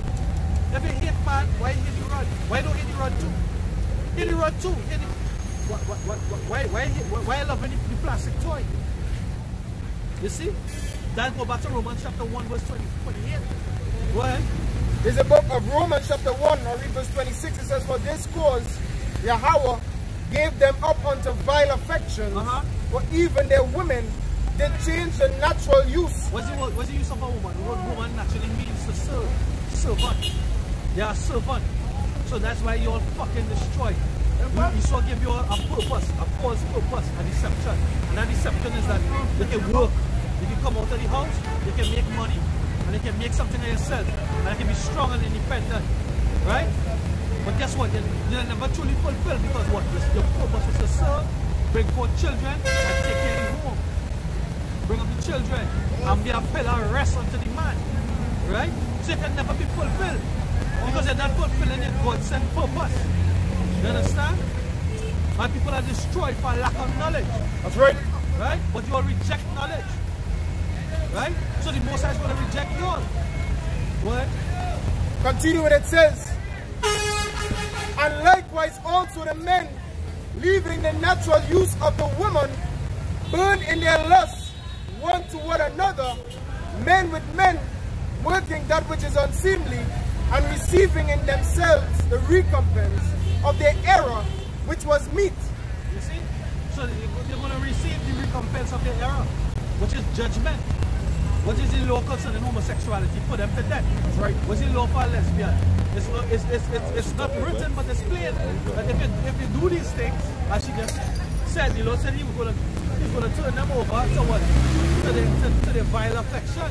If you hate man, why hit the rod? Why don't hit the rod too? Hit the rod too. Hit the, why loving the plastic toy? You see? That go back to Romans chapter 1 verse 28. Go ahead. There's a book of Romans chapter 1, or read verse 26. It says, for this cause Yahweh gave them up unto vile affections, for even their women did change the natural use. What's the use of a woman? The word woman naturally means to serve. Servant. They are servant. So that's why you're fucking destroyed. Esau gave you a purpose, a false purpose, a deception. And that deception is that you can work. You can come out of the house, you can make money. And you can make something of yourself. And you can be strong and independent. Right? But guess what? You're never truly fulfilled because what? Your purpose is to serve, bring forth children, and take care of the home. Bring up the children. And be a pillar rest unto the man. Right? So you can never be fulfilled. Because you're not fulfilling your God-sent purpose. You understand? And people are destroyed for lack of knowledge. That's right. Right? But you all reject knowledge. Right? So the Most High is going to reject you all. What? Continue what it says. And likewise also the men, leaving the natural use of the woman, burn in their lust one toward another, men with men, working that which is unseemly, and receiving in themselves the recompense of their error, which was meat. You see? So they're going to receive the recompense of their error, which is judgment. What is the law concerning homosexuality? Put them to death. That's right. What's the law for a lesbian? It's not written, but it's plain. That if you do these things, as she just said, the Lord said he's going to turn them over to what? To the vile affection.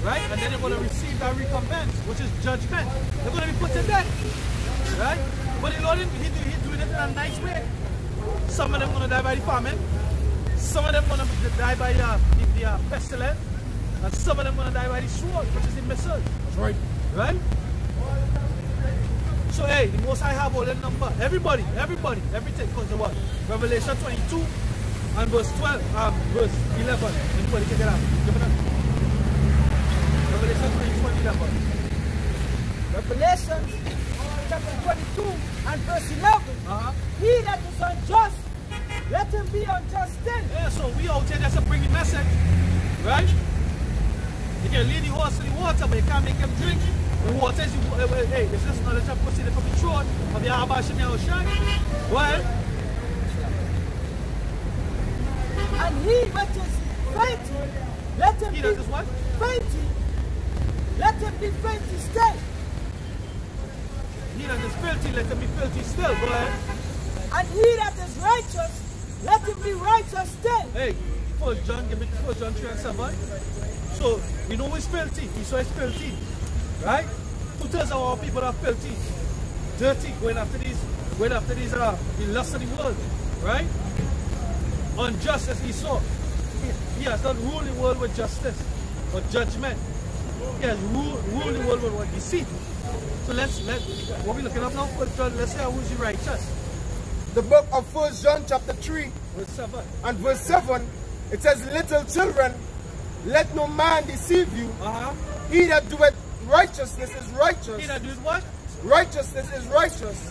Right? And then they're going to receive that recompense, which is judgment. They're going to be put to death. Right? But the Lord, he's doing it in a nice way. Some of them going to die by the famine. Some of them going to die by the pestilence. And some of them going to die by the sword, which is the missile. That's right. Right? So, hey, the Most High have all that number. Everybody, everything. Because of what? Revelation 22 and verse 12, verse 11. Anybody can get out. Give it up. Revelation 22 and 11. Revelation chapter 22 and verse 11. He that is unjust, let him be unjust still. Yeah, so we out here just to bring the message. Right? You can lead the horse to the water, but you can't make him drink. The water is, hey, it's just knowledge of proceeding from the throne of the Abba Shem Yahushai. Well, and he which is faithful, let him he be that is what? faithful. Let him be faithful still. He that is filthy, let him be filthy still. Go ahead. And he that is righteous, let him be righteous still. Hey, 1 John, give me 1 John 3 and 7. So, we know it's filthy. Esau is filthy. Right? 2/3 of our people are filthy. Dirty, going after these, the lust of the world. Right? Unjust as Esau. He has not ruled the world with justice or judgment. He has ruled the world with what? Deceit. So what we looking up now? 1 John, let's see who's the righteous. The book of 1 John chapter 3 Verse 7. and verse 7, it says, little children, let no man deceive you. He that doeth righteousness is righteous. He that doeth what? Righteousness is righteous,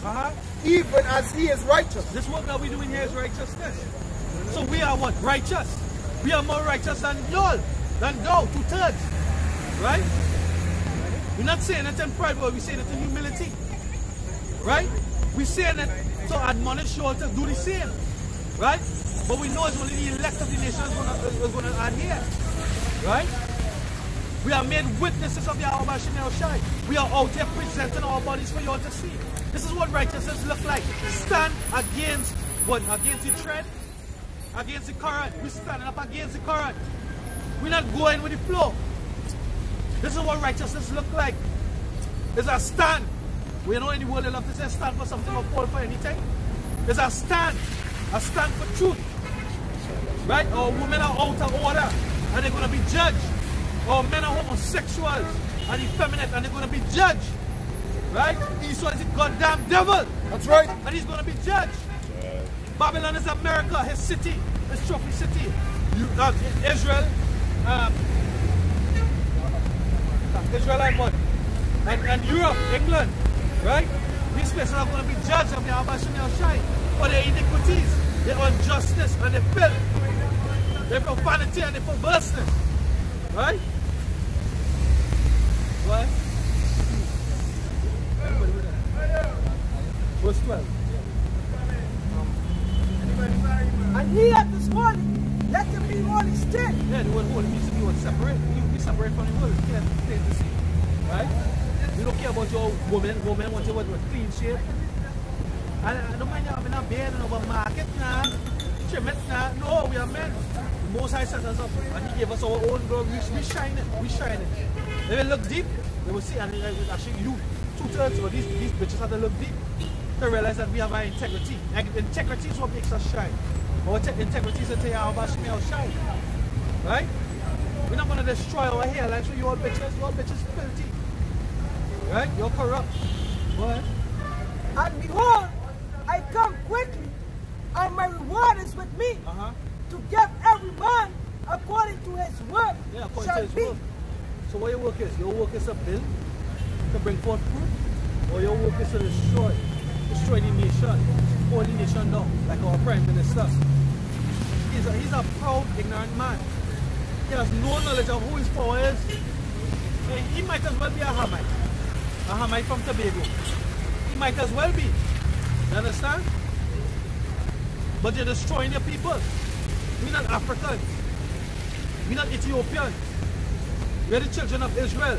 even as he is righteous. This work that we're doing here is righteousness. So we are what? Righteous. We are more righteous than y'all, than thou, 2/3. Right? We're not saying it in pride, but we're saying it in humility. Right? We're saying it to admonish you all to do the same. Right? But we know it's only the elect of the nation is going to adhere. Right? We are made witnesses of the Abba Shem Yahushai. We are out here presenting our bodies for you all to see. This is what righteousness looks like. Stand against what? Against the trend? Against the current. We're standing up against the current. We're not going with the flow. This is what righteousness looks like. It's a stand. We know in the world they love to say stand for something or fall for anything. It's a stand. A stand for truth. Right? Our women are out of order and they're going to be judged. Our men are homosexuals and effeminate and they're going to be judged. Right? Esau is a goddamn devil. That's right. And he's going to be judged. Babylon is America, his city, his trophy city. Israel, Israel and what? And Europe, England, right? These places are going to be judged of the Abba Shem Yahushai for their iniquities, their injustice, and their filth, their profanity and their perverseness, right? What? verse 12. And he that is holy, let him be holy still. Yeah, the word holy means to be what? Separate. You separate from the world. You can't stay the same. Right? We don't care about your woman. Woman wants you with clean shape. And I don't mind you having a beard and over market now. Trim it now. No, we are men. The Most High set us up. And he gave us our own glory. We shine it. We shine it. They will look deep. They will see. And actually you, 2/3 of these bitches have to look deep. To realize that we have our integrity. Like, integrity is what makes us shine. Our integrity is to tell you how about me, I'll shine. Right? We're not going to destroy our hairline, so you all bitches filthy. Right? You're corrupt. Go ahead. And behold, I come quickly, and my reward is with me, to give every man according to his work. Yeah, according to his work. So what your work is? Your work is to build, to bring forth fruit, or your work is to destroy the nation, hold the nation down, like our Prime Minister. He's a proud, ignorant man. He has no knowledge of who his power is. So he might as well be a Hamite from Tobago. He might as well be. You understand? But you're destroying your people. We're not Africans. We're not Ethiopians. We're the children of Israel.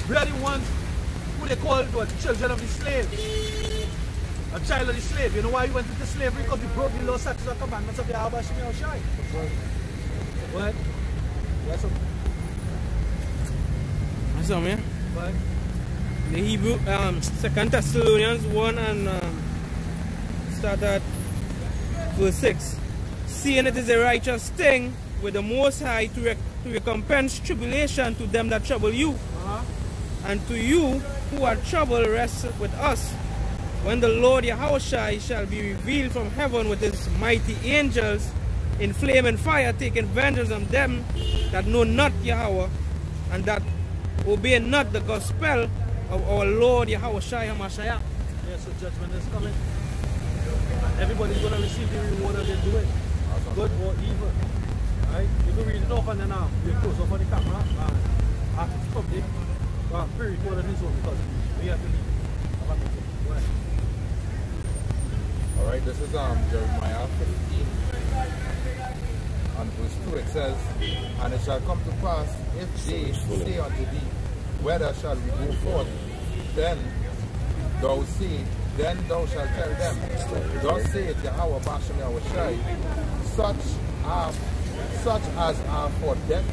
We are the ones who they call the children of the slave. A child of the slave. You know why we went into slavery? Because we broke the law, statutes, and commandments of Yahweh Shemi Oshai. What? Yes, sir. What's up, man? What? The Hebrew, 2 Thessalonians 1 and start at verse 6. Seeing it is a righteous thing with the Most High to recompense tribulation to them that trouble you, and to you who are troubled rest with us, when the Lord Yahushua shall be revealed from heaven with his mighty angels in flame and fire, taking vengeance on them that know not Yahweh, and that obey not the gospel of our Lord Yahushua HaMashiach. Yeah, so judgment is coming. Everybody's going to receive the reward of their doing, good or evil. Right? You can read it off and then you close off on the camera. After the public, pre-record on his own because we have to leave. Go ahead. Alright, this is Jeremiah 15 and verse 2. It says, and it shall come to pass, if they say unto thee, whither shall we go forth? Then thou shalt tell them, thus saith Yahweh Basham Yahushai, such as are for death.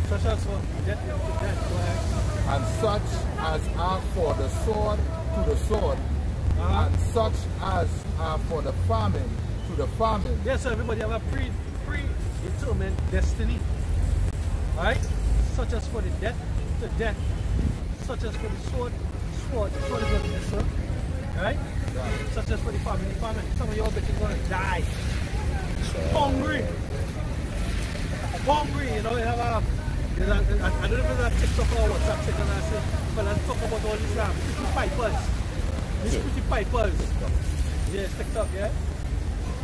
Such as for death. Go ahead. And such as are for the sword, to the sword. And such as are for the famine, to the famine. Yes, so everybody have a predetermined destiny. Alright? Such as for the death, to death. Such as for the sword, sword is what it is, right? Such as for the famine, some of your bitches gonna die. Hungry, you know, you have I don't know if it's a TikTok or WhatsApp chicken and I say, but let's talk about all these pretty pipers. These pretty pipers. Yeah, it's TikTok, yeah?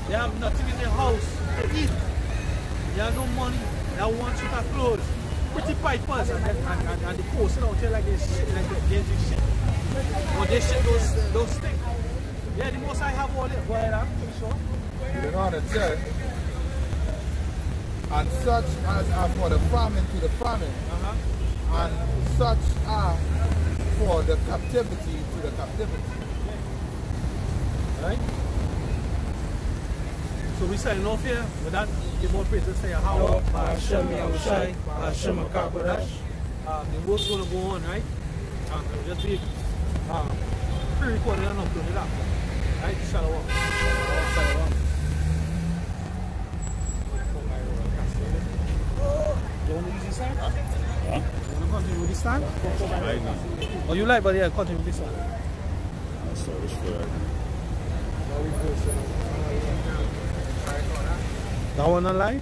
They have nothing in their house to eat. They have no money. They have one suit of clothes. Pretty pipers and they post it out here like they shit, like they shit. Or they shit those things. Yeah, the most I have all it. Go ahead, I'm pretty sure. You know what it says? And such as are for the famine, to the famine. And such are for the captivity, to the captivity. Right? So we signing off here. With that, give more praise to say Yahweh, Hashem Yahushai, Hashem HaKadosh. The work's going to go on, right? Just be pre-recorded and uploaded after. Right? Shalom. Shalom. You want to use this time? You want to continue with this time? Oh, you like, but yeah, continue with this time. That one on live?